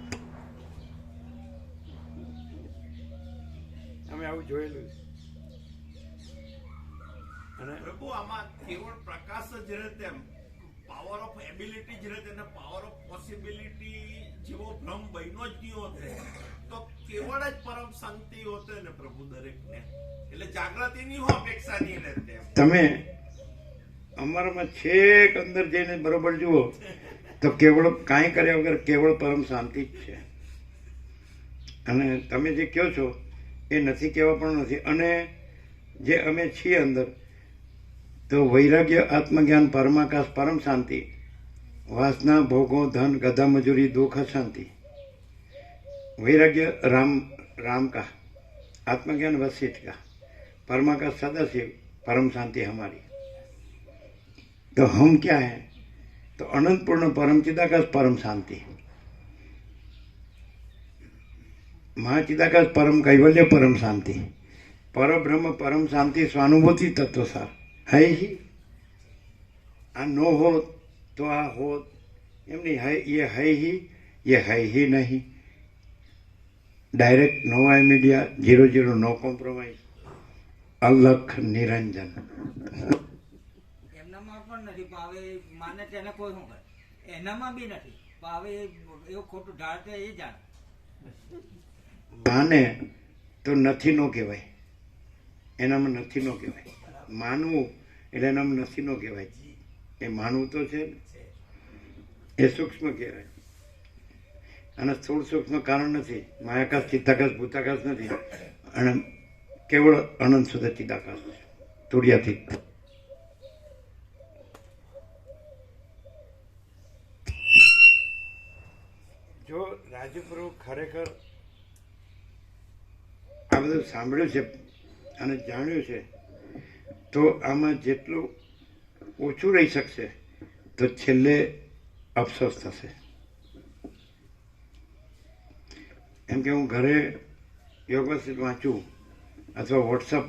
અમે આવું જોયેલું છે. અને પ્રભુ આમાં કેવળ પ્રકાશ જ રહે તેમ પાવર ઓફ એબિલિટી જ રહે ને પાવર ઓફ પોસિબિલિટી જેવો ભ્રમ બન્યો જ નહીં હોતે તો કેવળ જ પરમ શાંતિ હોતે ને પ્રભુ દરેકને. એટલે જાગૃતિની હો અપેક્ષા નહીં રહેતી. તમે અમારામાં છેક અંદર જઈને બરોબર જુઓ તો કેવળ કાંઈ કર્યા વગર કેવળ પરમ શાંતિ જ છે. અને તમે જે કહો છો એ નથી કહેવા પણ નથી. અને જે અમે છીએ અંદર તો વૈરાગ્ય, આત્મજ્ઞાન, પરમાકાશ, પરમ શાંતિ, વાસના, ભોગો, ધન, ગધા મજૂરી, દુઃખ, શાંતિ. વૈराग्य राम का, आत्मज्ञान वशिष्ठ का, परमाकाश सदाशिव, परम शांति हमारी. तो हम क्या है? तो अनंत पूर्ण परम चिदाकाश, परम शांति, महाचिदाकाश, परम कैवल्य, परम शांति, पर ब्रह्म, परम शांति, स्वानुभूति तत्व सार है ही. आ नो हो तो आ हो एम नहीं है. ये है ही नहीं. डायरेक्ट नो आई मीडिया 00 नो कॉम्प्रोमाइज. अलख निरंजन. એમનામાં પણ નથી પણ હવે માને તેને કોઈ શું કરે એનામાં બી નથી પણ હવે એવું ખોટું ઢાળતે એ જાણે. માને તો નથી નો કહેવાય, એનામાં નથી નો કહેવાય. માનવું એટલે એનામાં નથી નો કહેવાય. એ માનવું તો છે ને, એ સૂક્ષ્મ કહેવાય. અને સ્થૂળ સૂક્ષ્મ કારણ નથી. માયાકાશ, ચિત્તાકાશ, ભૂતાકાશ નથી. અને કેવળ અનંત સુધી ચિદાકાશ છે, તુર્યાતીત. જો રાજુપ્રભુ ખરેખર આ બધું સાંભળ્યું છે અને જાણ્યું છે તો આમાં જેટલું ઓછું રહી શકશે તો છેલ્લે અફસોસ થશે. એમ કે હું ઘરે યોગવસિત વાંચું અથવા વોટ્સઅપ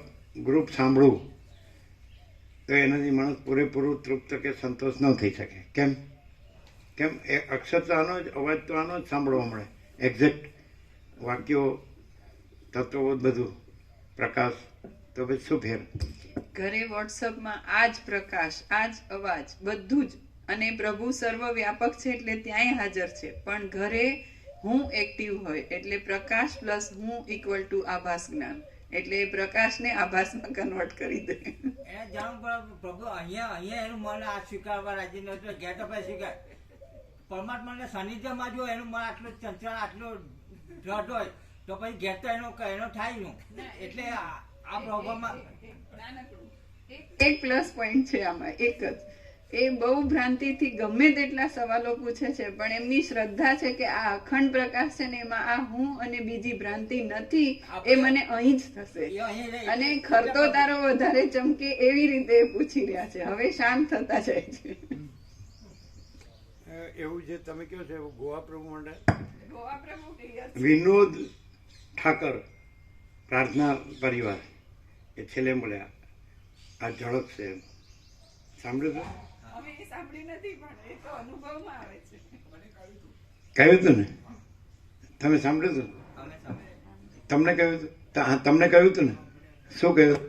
ગ્રુપ સાંભળું તો એનાથી માણસ પૂરેપૂરું તૃપ્ત કે સંતોષ ન થઈ શકે. કેમ? એ અક્ષર તો આનો જ અવાજ તો આનો જ સાંભળવા મળે. એક્ઝેક્ટ વાક્યો, તત્વો, બધું પ્રકાશ. તો પછી શું ફેર? ઘરે વોટ્સઅપમાં આ જ પ્રકાશ, આ જ અવાજ, બધું જ. અને પ્રભુ સર્વ વ્યાપક છે એટલે ત્યાંય હાજર છે. પણ ઘરે હું એક્ટિવ હોય એટલે પ્રકાશ પ્લસ હું ઇક્વલ ટુ આભાસ જ્ઞાન. એટલે પ્રકાશને આભાસમાં કન્વર્ટ કરી દે. એને જાણવું પડે પ્રભુ અહીંયા એનું મન આ સ્વીકારવા રાજી નથી, ગેટ અપ સ્વીકાર. પરમાત્માને સાનિધ્યમાં જો એનું મન આટલું ચંચળ, આટલું દ્રઢ હોય તો પછી ગેટ તો એનો થાય નું. એટલે આ પ્રોબ્લેમમાં એક પ્લસ પોઈન્ટ છે આમાં, એક જ. એ બહુ ભ્રાંતિથી ગમે તેટલા સવાલો પૂછે છે પણ એમની શ્રદ્ધા છે કે આ અખંડ પ્રકાશ છે ને એમાં આ હું અને બીજી ભ્રાંતિ નથી, એ મને અહીં જ થશે. અને ખરતો તારો વધારે ચમકે એવી રીતે એ પૂછી રહ્યા છે. હવે શાંત થતા જાય છે. એવું જે તમે કહો છો એવું ગોવા પ્રભુ માટે ગોવા પ્રભુ clear છે. વિનોદ ઠાકર પ્રાર્થના પરિવાર એ છેલ્લે મળ્યા. આ ઝડપ છે. સાંભળ્યું હતું? અમે એ સાંભળી નથી પણ એ તો અનુભવમાં આવે છે. કહ્યું હતું ને? તમે સાંભળ્યું હતું? તમને કહ્યું હતું? તમને કહ્યું હતું ને? શું કહ્યું?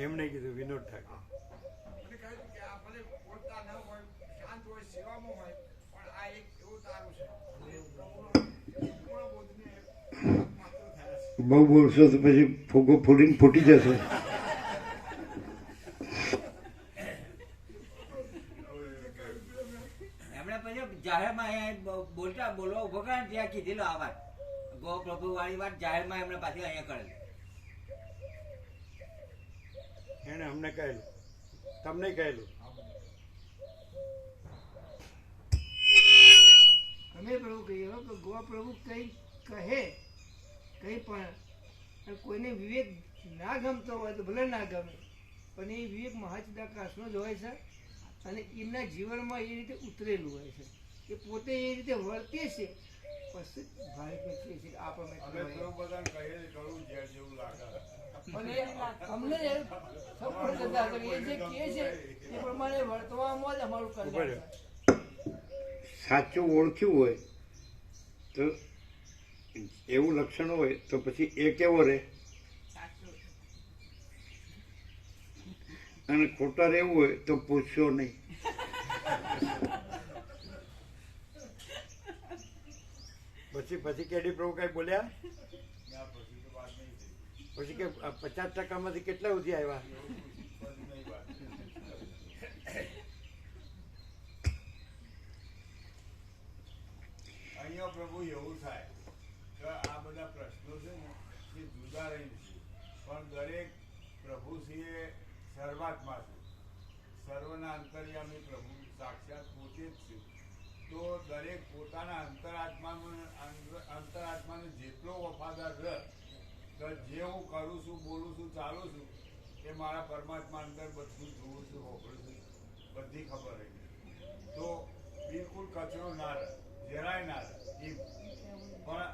એમ નહીં કીધું વિનોદ ઠાકર. બહુ બોલશો તો પછી ફૂગો ફૂટીને ફૂટી જશે. એમણે પછી જાહેરમાં અહીંયા બોલવા ઉભો કરે ત્યાં કીધેલો આ વાત, ગો પ્રભુ વાળી વાત જાહેરમાં એમણે પાછી અહીંયા કરેલી. એને અમને કહેલું, તમને કહેલું. અમે પ્રભુ કહીએ કે ગોવા પ્રભુ કઈ કહે કઈ પણ કોઈને વિવેક ના ગમતો હોય તો ભલે ના ગમે પણ એ વિવેક મહાચિદાકાશનો જ હોય છે અને એમના જીવનમાં એ રીતે ઉતરેલું હોય છે. એ પોતે એ રીતે વર્તે છે પછી ભારે કરીએ છીએ આપણને અને અમને સપોર્ટ કરતા કરીએ જે કહે છે એ પ્રમાણે વર્તવામાં જ અમારું કલ્યાણ છે. સાચું ઓળખ્યું હોય તો એવું લક્ષણ હોય તો પછી એ કેવો રહે, અને ખોટા રહેવું હોય તો પૂછશો નહીં. પછી કેડી પ્રભુ કઈ બોલ્યા? પછી કે 50% કેટલા સુધી આવ્યા? અહીંયા પ્રભુ એવું થાય કે આ બધા પ્રશ્નો છે ને એ જુદા રહી છે, પણ દરેક પ્રભુશ્રીએ સર્વાત્મા છે, સર્વના અંતર્યામી પ્રભુ સાક્ષાત પોતે જ છે. તો દરેક પોતાના અંતરાત્માને જેટલો વફાદાર રહે કે જે હું કરું છું, બોલું છું, ચાલું છું એ મારા પરમાત્મા અંદર બધું જોઉં છું, વાપરું છું, બધી ખબર રહી, તો બિલકુલ કચરો ના રહે, જરાય ના રહે. પણ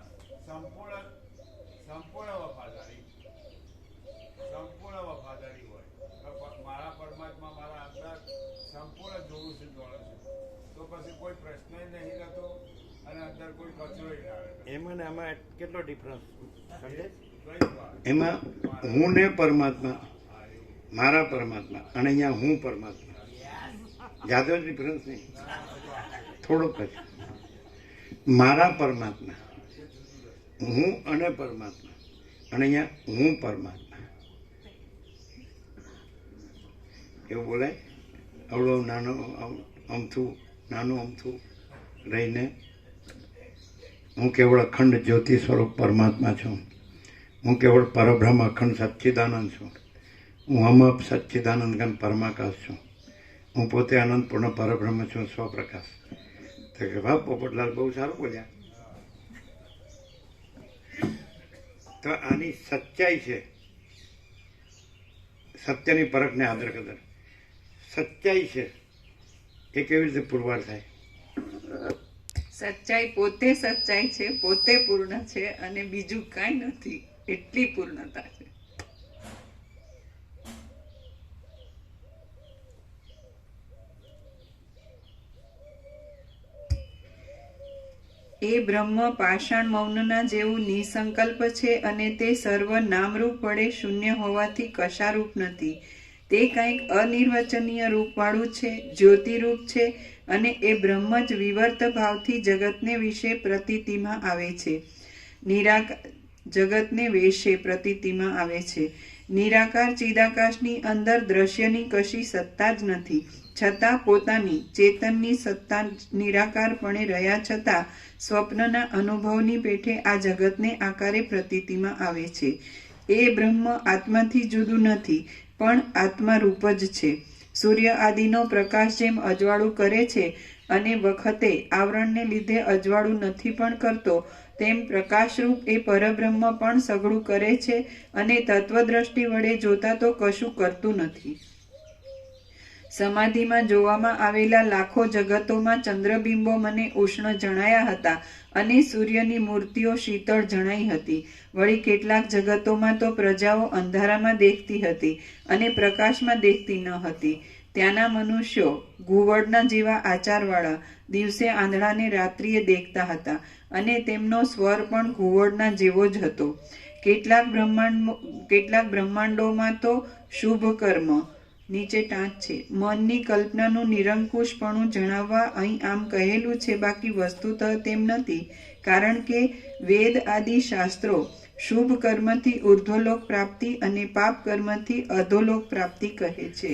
સંપૂર્ણ વફાદારી હોય, મારા પરમાત્મા મારા અંદર સંપૂર્ણ જોઉં છું, જાણું છું, તો પછી કોઈ પ્રશ્ન નહીં રહેતો અને અંદર કોઈ કચરો ના રહે. એમાં ને આમાં કેટલો ડિફરન્સ સમજે? એમાં હું ને પરમાત્મા, મારા પરમાત્મા, અને અહીંયા હું પરમાત્મા, જાદો ડિફરન્સ નહીં, થોડોક જ. મારા પરમાત્મા, હું અને પરમાત્મા, અને અહીંયા હું પરમાત્મા, એવું બોલાય. અવળો નાનો અમથું રહીને હું કેવળ અખંડ જ્યોતિ સ્વરૂપ પરમાત્મા છું, હું કેવળ પરબ્રહ્મ અખંડ સચ્ચિદાનંદ છું, હું અમપ સચ્ચિદાનંદ ઘન પરમાકાશ છું, હું પોતે આનંદપૂર્ણ પરબ્રહ્મ છું, સ્વપ્રકાશ. તો કે વાહ પોપટલાલ બહુ સારું બોલ્યા. તો આની સચ્ચાઈ છે, સત્યની પરખને આદર કદર. સચ્ચાઈ છે એ કેવી રીતે પુરવાર થાય? સચ્ચાઈ પોતે સચ્ચાઈ છે, પોતે પૂર્ણ છે, અને બીજું કાંઈ નથી, એટલી પૂર્ણતા છે. એ બ્રહ્મ પાષાણ મૌનના જેવું નિસંકલ્પ છે, અને તે સર્વ નામરૂપ વડે શૂન્ય હોવાથી કશારૂપ નથી. તે કંઈક અનિર્વચનીય રૂપવાળું છે, જ્યોતિરૂપ છે, અને એ બ્રહ્મ જ વિવર્ત ભાવથી જગતને વિશે પ્રતીતિમાં આવે છે. જગતને વેશે પ્રતીતિમાં આવે છે. નિરાકાર ચિદાકાશની અંદર દ્રશ્યની કશી સત્તા જ નથી, છતાં પોતાની ચેતનની સત્તા નિરાકારપણે રહ્યા છતાં સ્વપ્નના અનુભવની પેઠે આ જગતને આકારે પ્રતીતિમાં આવે છે. એ બ્રહ્મ આત્માથી જુદું નથી, પણ આત્મારૂપ જ છે. સૂર્ય આદિનો પ્રકાશ જેમ અજવાળું કરે છે અને વખતે આવરણને લીધે અજવાળું નથી પણ કરતો, તેમ પ્રકાશરૂપ એ પરબ્રહ્મ પણ સઘળું કરે છે, અને તત્વદ્રષ્ટિ વડે જોતા તો કશું કરતું નથી. સમાધિમાં જોવામાં આવેલા લાખો જગતોમાં ચંદ્રબિંબો મને ઉષ્ણ જણાયા હતા, અને સૂર્યની મૂર્તિઓ શીતળ જણાઈ હતી. વળી કેટલાક જગતોમાં તો પ્રજાઓ અંધારામાં દેખતી હતી અને પ્રકાશમાં દેખતી ન હતી. ત્યાંના મનુષ્યો ઘુવડના જેવા આચારવાળા દિવસે આંધળાને રાત્રિએ દેખતા હતા, અને તેમનો સ્વર પણ ઘુવડના જેવો જ હતો. કેટલાક બ્રહ્માંડોમાં તો શુભ કર્મ નીચે ટાંચ છે. મનની કલ્પનાનું નિરંકુશપણું જણાવવા અહીં આમ કહેલું છે, બાકી વસ્તુતઃ તેમ નથી. કારણ કે વેદ આદિ શાસ્ત્રો શુભ કર્મથી ઉર્ધ્વલોક પ્રાપ્તિ અને પાપ કર્મથી અધોલોક પ્રાપ્તિ કહે છે.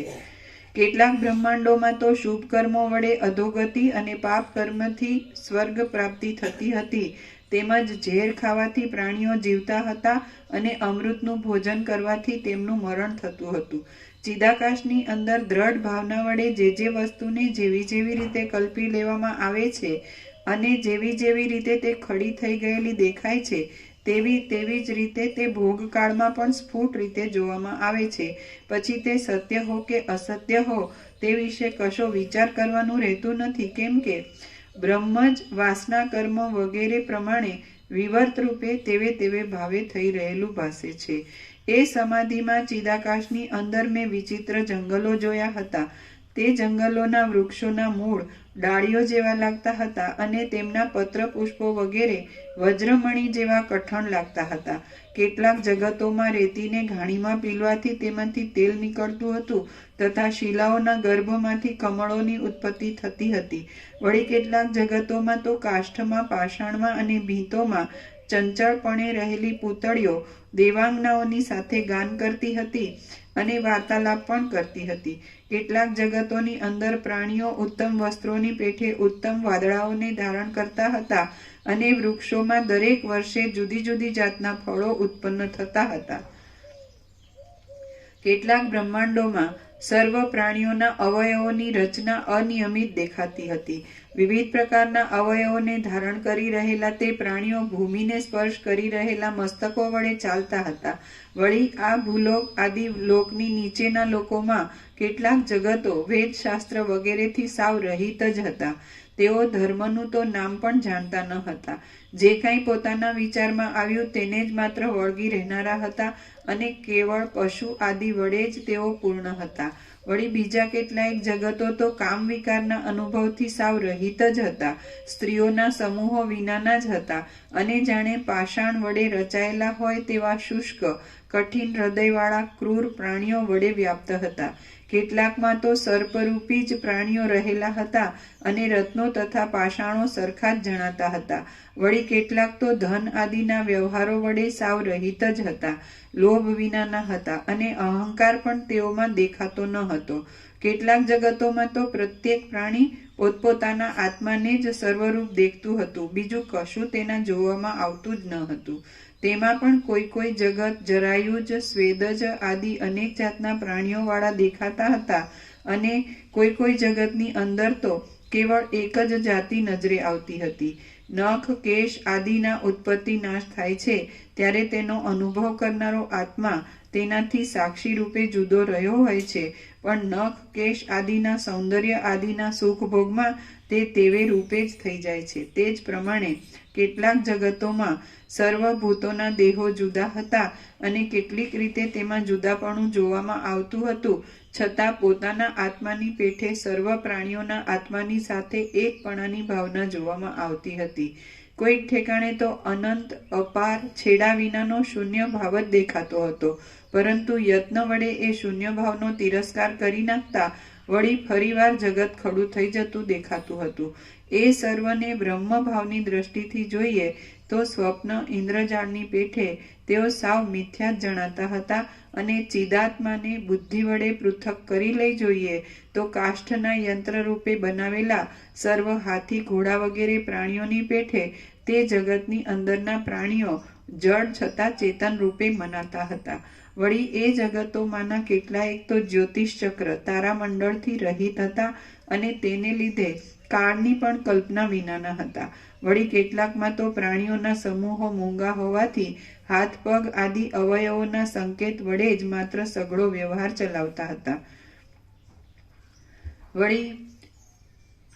કેટલાક બ્રહ્માંડોમાં તો શુભ કર્મો વડે અધોગતિ અને પાપ કર્મથી સ્વર્ગ પ્રાપ્તિ થતી હતી. તેમજ ઝેર ખાવાથી પ્રાણીઓ જીવતા હતા, અને અમૃતનું ભોજન કરવાથી તેમનું મરણ થતું હતું. ચિદાકાશની અંદર દ્રઢ ભાવના વડે જે વસ્તુને જેવી રીતે કલ્પી લેવામાં આવે છે, અને જેવી રીતે તે ખડી થઈ ગયેલી દેખાય છે, તેવી જ રીતે તે ભોગકાળમાં પણ સ્ફુટ રીતે જોવામાં આવે છે. પછી તે સત્ય હો કે અસત્ય હો તે વિશે કશો વિચાર કરવાનું રહેતું નથી, કેમ કે બ્રહ્મ જ વાસના કર્મ વગેરે પ્રમાણે વિવર્ત રૂપે તેવે ભાવે થઈ રહેલું ભાસે છે. એ સમાધિમાં ચિદાકાશની અંદર મેં વિચિત્ર જંગલો જોયા હતા. તે જંગલોના વૃક્ષોના મૂળ ડાળીઓ જેવા લાગતા હતા અને તેમના પત્ર પુષ્પો વગેરે વજ્રમણી જેવા કઠણ લાગતા હતા. કેટલાક જગતોમાં રેતીને ઘાણીમાં પીલવાથી તેમાંથી તેલ નીકળતું હતું તથા શિલાઓના ગર્ભમાંથી કમળોની ઉત્પત્તિ થતી હતી. વળી કેટલાક જગતોમાં તો કાષ્ઠમાં, પાષાણમાં અને ભીંતોમાં ચંચળપણે રહેલી પૂતળીઓ દેવાંગનાઓની સાથે ગાન કરતી હતી અને વાર્તાલાપ પણ કરતી હતી. કેટલાક જગતોની અંદર પ્રાણીઓ ઉત્તમ વસ્ત્રોની પેઠે ઉત્તમ વાદળાઓને ધારણ કરતા હતા અને વૃક્ષોમાં દરેક વર્ષે જુદી જુદી જાતના ફળો ઉત્પન્ન થતા હતા. કેટલાક બ્રહ્માંડોમાં સર્વ પ્રાણીઓના અવયવોની રચના અનિયમિત દેખાતી હતી. વિવિધ પ્રકારના અવયવોને ધારણ કરી રહેલા તે પ્રાણીઓ ભૂમિને સ્પર્શ કરી રહેલા મસ્તકો વડે ચાલતા હતા. વળી આ ભૂલોક આદિ લોકની નીચેના લોકોમાં કેટલાક જગતો વેદશાસ્ત્ર વગેરેથી સાવ રહિત જ હતા. તેઓ ધર્મનું તો નામ પણ જાણતા ન હતા. જે કાંઈ પોતાના વિચારમાં આવ્યું તેને જ માત્ર વળગી રહેનારા હતા અને કેવળ પશુ આદિ વડે જ તેઓ પૂર્ણ હતા. વળી બીજા કેટલાયક જગતો તો કામ વિકારના અનુભવથી સાવ રહિત જ હતા. સ્ત્રીઓના સમૂહો વિનાના જ હતા અને જાણે પાષાણ વડે રચાયેલા હોય તેવા શુષ્ક કઠિન હૃદયવાળા ક્રૂર પ્રાણીઓ વડે વ્યાપ્ત હતા. કેટલાકમાં તો સર્પરૂપી જ પ્રાણીઓ રહેલા હતા અને રત્નો તથા પાષાણો સરખા જ જણાતા હતા. વળી કેટલાક તો ધન આદિના વ્યવહારો વડે સાવ રહિત જ હતા. લોભ વિનાના હતા અને અહંકાર પણ તેઓમાં દેખાતો ન હતો. કેટલાક જગતોમાં તો પ્રત્યેક પ્રાણી પોતપોતાના આત્માને જ સર્વરૂપ દેખતું હતું, બીજું કશું તેના જોવામાં આવતું જ ન હતું. તેમાં પણ કોઈ જગત જરાયુજ, સ્વેદજ આદિ અનેક જાતના પ્રાણીઓ વાળા દેખાતા હતા અને કોઈ જગતની અંદર તો કેવળ એક જ જાતિ નજરે આવતી હતી. નખ, કેશ આદિના ઉત્પત્તિ નાશ થાય છે ત્યારે તેનો અનુભવ કરનારો આત્મા તેનાથી સાક્ષી રૂપે જુદો રહ્યો હોય છે, પણ નખ, કેશ આદિના સૌંદર્ય આદિના સુખ ભોગમાં તે તેવે રૂપે જ થઈ જાય છે. તે જ પ્રમાણે કેટલાક જગતોમાં સર્વભૂતોના દેહો જુદા હતા અને કેટલીક રીતે તેમાં જુદાપણું જોવામાં આવતું હતું, છતાં પોતાના આત્માની પેઠે સર્વ પ્રાણીઓના આત્માની સાથે એકપણાની ભાવના જોવામાં આવતી હતી. કોઈક ઠેકાણે તો અનંત, અપાર, છેડા વિનાનો શૂન્ય ભાવ જ દેખાતો હતો, પરંતુ યત્ન વડે એ શૂન્ય ભાવનો તિરસ્કાર કરી નાખતા વળી ફરીવાર જગત ખડું થઈ જતું દેખાતું હતું. એ સર્વને બ્રહ્મ ભાવની દ્રષ્ટિથી જોઈએ તો સ્વપ્ન ઇન્દ્રજાળની પેઠે તેઓ સાવ મિથ્યા જ જણાતા હતા અને ચિદાત્માને બુદ્ધિ વડે પૃથક કરી લઈ જોઈએ તો કાષ્ઠના યંત્ર રૂપે બનાવેલા સર્વ હાથી, ઘોડા વગેરે પ્રાણીઓની પેઠે તે જગતની અંદરના પ્રાણીઓ જડ છતાં ચેતન રૂપે મનાતા હતા. વળી એ જગતોમાંના કેટલાયક તો જ્યોતિષ ચક્ર તારામંડળથી રહિત હતા અને તેને લીધે કાળની પણ કલ્પના વિનાના હતા. વળી કેટલાકમાં તો પ્રાણીઓના સમૂહો મૂંગા હોવાથી હાથ, પગ આદિ અવયવોના સંકેત વડે જ માત્ર સઘળો વ્યવહાર ચલાવતા હતા. વળી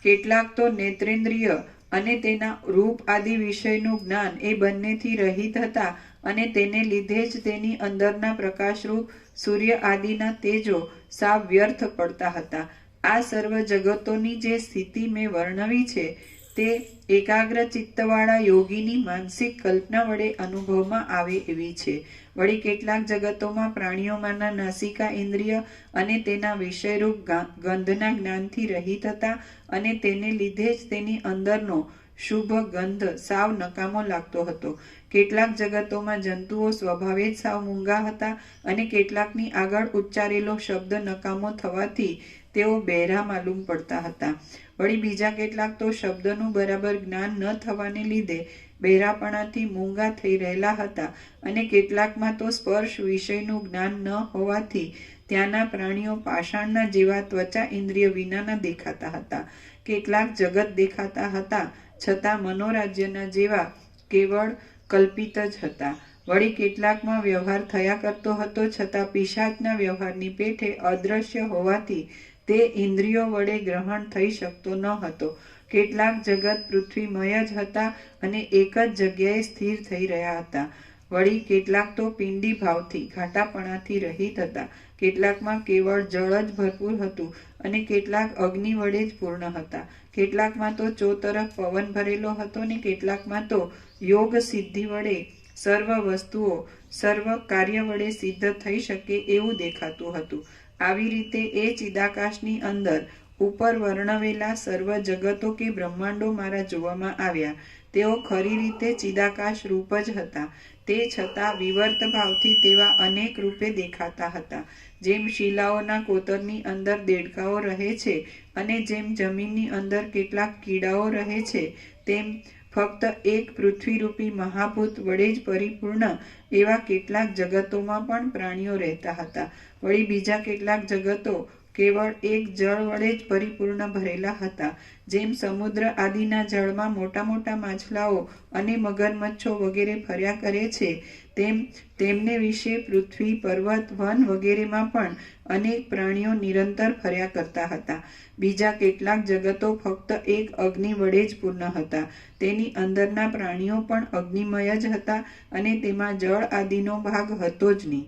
કેટલાક તો નેત્રેન્દ્રિય અને તેના રૂપ આદિ વિષયનું જ્ઞાન એ બંનેથી રહિત હતા અને તેને લીધે જ તેની અંદરના પ્રકાશરૂપ સૂર્ય આદિના તેજો સાવ વ્યર્થ પડતા હતા. આ સર્વ જગતોની જે સ્થિતિ મેં વર્ણવી છે તે એકાગ્ર ચિત્તવાળા યોગીની માનસિક કલ્પના વડે અનુભવમાં આવે એવી છે. વળી કેટલાક જગતોમાં પ્રાણીઓમાંના નાસિકા ઇન્દ્રિય અને તેના વિષયરૂપ ગંધના જ્ઞાનથી રહિત હતા અને તેને લીધે જ તેની અંદરનો શુભ ગંધ સાવ નકામો લાગતો હતો. કેટલાક જગતોમાં જંતુઓ સ્વભાવે જ સાવ મૂંગા હતા અને કેટલાકની આગળ ઉચ્ચારેલો શબ્દ નકામો થવાથી તેઓ બહેરા માલુમ પડતા હતા. વળી બીજા કેટલાક તો શબ્દનું બરાબર જ્ઞાન ન થવાને લીધે બહેરાપણાથી મૂંગા થઈ રહેલા હતા અને કેટલાકમાં તો સ્પર્શ વિષયનું જ્ઞાન ન હોવાથી ત્યાંના પ્રાણીઓ પાષાણના જેવા ત્વચા ઇન્દ્રિય વિનાના દેખાતા હતા. કેટલાક જગત દેખાતા હતા છતાં મનોરાજ્યના જેવા કેવળ કલ્પિત જ હતા. વળી કેટલાકમાં વ્યવહાર થયા કરતો હતો છતાં પિશાચના વ્યવહારની પેઠે અદ્રશ્ય હોવાથી તે ઇન્દ્રિયો વડે ગ્રહણ થઈ શકતો ન હતો. કેટલાક જગત પૃથ્વીમય જ હતા અને એક જ જગ્યાએ સ્થિર થઈ રહ્યા હતા. વળી કેટલાક તો પિંડી ભાવથી ઘાટાપણાથી રહિત હતા, કેટલાકમાં કેવળ જળ જ ભરપૂર હતું અને કેટલાક અગ્નિ વડે જ પૂર્ણ હતા, કેટલાકમાં તો ચોતરફ પવન ભરેલો હતો ને કેટલાકમાં તો યોગ સિદ્ધિ વડે સર્વ વસ્તુઓ સર્વ કાર્ય વડે સિદ્ધ થઈ શકે એવું દેખાતું હતું. આવી રીતે એ ચિદાકાશની અંદર ઉપર વર્ણવેલા સર્વ જગતો કે બ્રહ્માંડો મારા જોવામાં આવ્યા. તેઓ ખરી રીતે ચિદાકાશ રૂપ જ હતા, તે છતાં વિવર્ત ભાવથી તેવા અનેક રૂપે દેખાતા હતા. જેમ શિલાઓના કોતરની અંદર દેડકાઓ રહે છે અને જેમ જમીનની અંદર કેટલાક કીડાઓ રહે છે, તેમ ફક્ત એક પૃથ્વીરૂપી મહાભૂત વડે જ પરિપૂર્ણ એવા કેટલાક જગતોમાં પણ પ્રાણીઓ રહેતા હતા. વળી બીજા કેટલાક જગતો કેવળ એક જળ વડે જ પરિપૂર્ણ ભરેલા હતા. જેમ સમુદ્ર આદિના જળમાં મોટા મોટા માછલાઓ અને મગરમચ્છો વગેરે ફર્યા કરે છે, તેમ તેમને વિશે પૃથ્વી, પર્વત, વન વગેરેમાં પણ અનેક પ્રાણીઓ નિરંતર ફર્યા કરતા હતા. બીજા કેટલાક જગતો ફક્ત એક અગ્નિ વડે જ પૂર્ણ હતા. તેની અંદરના પ્રાણીઓ પણ અગ્નિમય જ હતા અને તેમાં જળ આદિનો ભાગ હતો જ નહીં.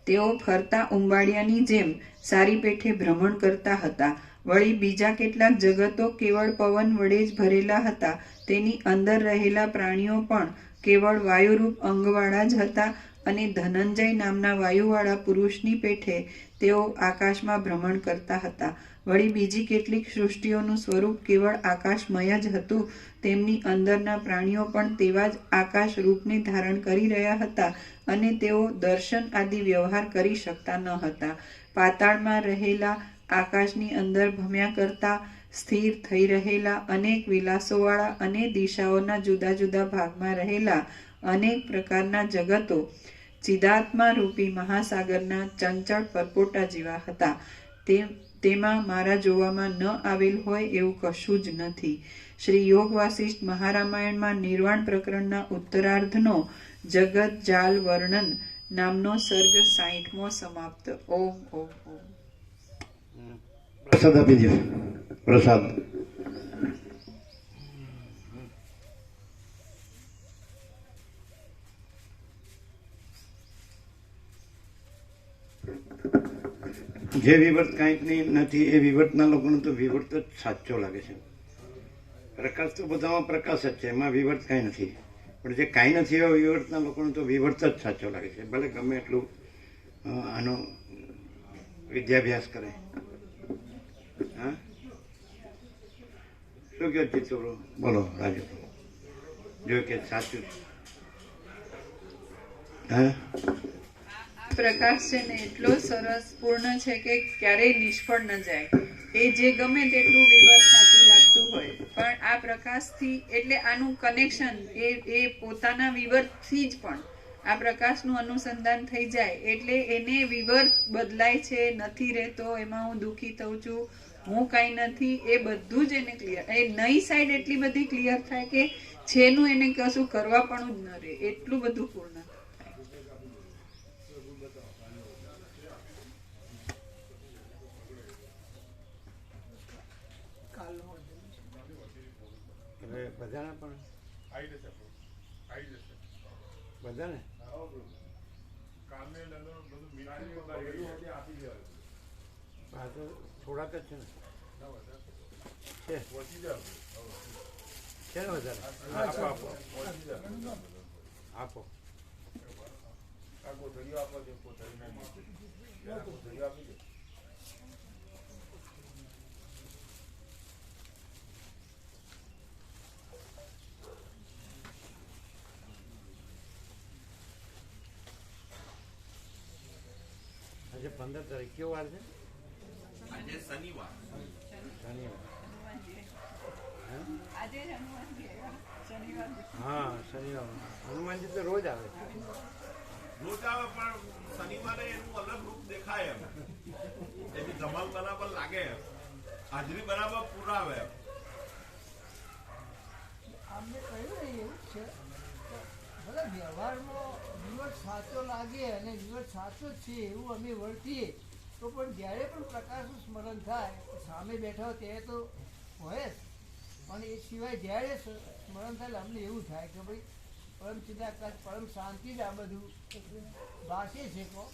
તેઓ ફરતા ઉંબાડિયાની જેમ સારી પેઠે ભ્રમણ કરતા હતા. વળી બીજા કેટલાક જગતો કેવળ પવન વડે જ ભરેલા હતા. તેની અંદર રહેલા પ્રાણીઓ પણ કેવળ વાયુરૂપ અંગવાળા જ હતા અને ધનંજય નામના વાયુવાળા પુરુષની પેઠે તેઓ આકાશમાં ભ્રમણ કરતા હતા. વળી બીજી કેટલીક સૃષ્ટિઓનું સ્વરૂપ કેવળ આકાશમય જ હતું. તેમની અંદરના પ્રાણીઓ પણ તેવા જ આકાશ રૂપને ધારણ કરી રહ્યા હતા અને તેઓ દર્શન આદિ વ્યવહાર કરી શકતા ન હતા. પાતાળમાં રહેલા આકાશની અંદર ભમ્યા કરતા, સ્થિર થઈ રહેલા, અનેક વિલાસોવાળા અને દિશાઓના જુદા જુદા ભાગમાં રહેલા અનેક પ્રકારના જગતો ચિદાત્મા રૂપી મહાસાગરના ચંચળ પરપોટા જેવા હતા. તેમાં મારા જોવામાં ન આવેલ હોય એવું કશું જ નથી. શ્રી યોગ વાસિષ્ઠ મહારામાયણમાં નિર્વાણ પ્રકરણના ઉત્તરાર્ધનો જગત જાલ વર્ણન નામનો સર્ગ 60મો સમાપ્ત. ઓમ ઓમ ઓમ. પ્રસાદ આપી દો. પ્રસાદ. જે વિવર્ત કાંઈકની નથી એ વિવર્તના લોકોને તો વિવર્ત જ સાચો લાગે છે. પ્રકાશ તો બધામાં પ્રકાશ જ છે, એમાં વિવર્ત કાંઈ નથી. પણ જે કાંઈ નથી એવા વિવર્તના લોકોને તો વિવર્ત જ સાચો લાગે છે, ભલે ગમે એટલું આનો વિદ્યાભ્યાસ કરે. હા, શું કહો ચિત્તો? બોલો રાજુ, જો કે સાચું. હા, પ્રકાશ છે ને એટલો સરસ પૂર્ણ છે કે ક્યારેય નિષ્ફળ ન જાય. એ જે ગમે તેટલું વિવર સાચું લાગતું હોય, પણ આ પ્રકાશથી એટલે આનું કનેક્શન એ પોતાના વિવરથી જ પણ આ પ્રકાશનું અનુસંધાન થઈ જાય એટલે એને વિવર બદલાય છે, નથી રહેતો, એમાં હું દુઃખી થઉં છું, હું કાંઈ નથી, એ બધું જ એને ક્લિયર. એ નઈ સાઈડ એટલી બધી ક્લિયર થાય કે છેનું એને કશું કરવા પણ જ ન રહે, એટલું બધું પૂર્ણ. બધાને પણ બધાને હા તો થોડાક જ છે ને, છે ને વધારે. આપો આપો આપો. આજે 15 તારીખ કયો વાર છે? આજે શનિવાર. હા, શનિવાર. હનુમાનજી તો રોજ આવે. રોજ આવે પણ શનિવારે એનું અલગ રૂપ દેખાય એમ, એની ધમાલ બરાબર લાગે એમ, હાજરી બરાબર પુરાવે એમ. આમને કહ્યું ને એવું જ છે. ભલે વ્યવહારમાં વિવર સાચો લાગે અને વિવર સાચો જ છે એવું અમે વર્તીએ તો પણ જ્યારે પણ પ્રકાશનું સ્મરણ થાય સામે બેઠા હોય ત્યારે તો હોય જ, પણ એ સિવાય જ્યારે સ્મરણ થાય એટલે અમને એવું થાય કે ભાઈ પરમ ચિદાકાશ પરમ શાંતિ જ આ બધું ભાષે છે કો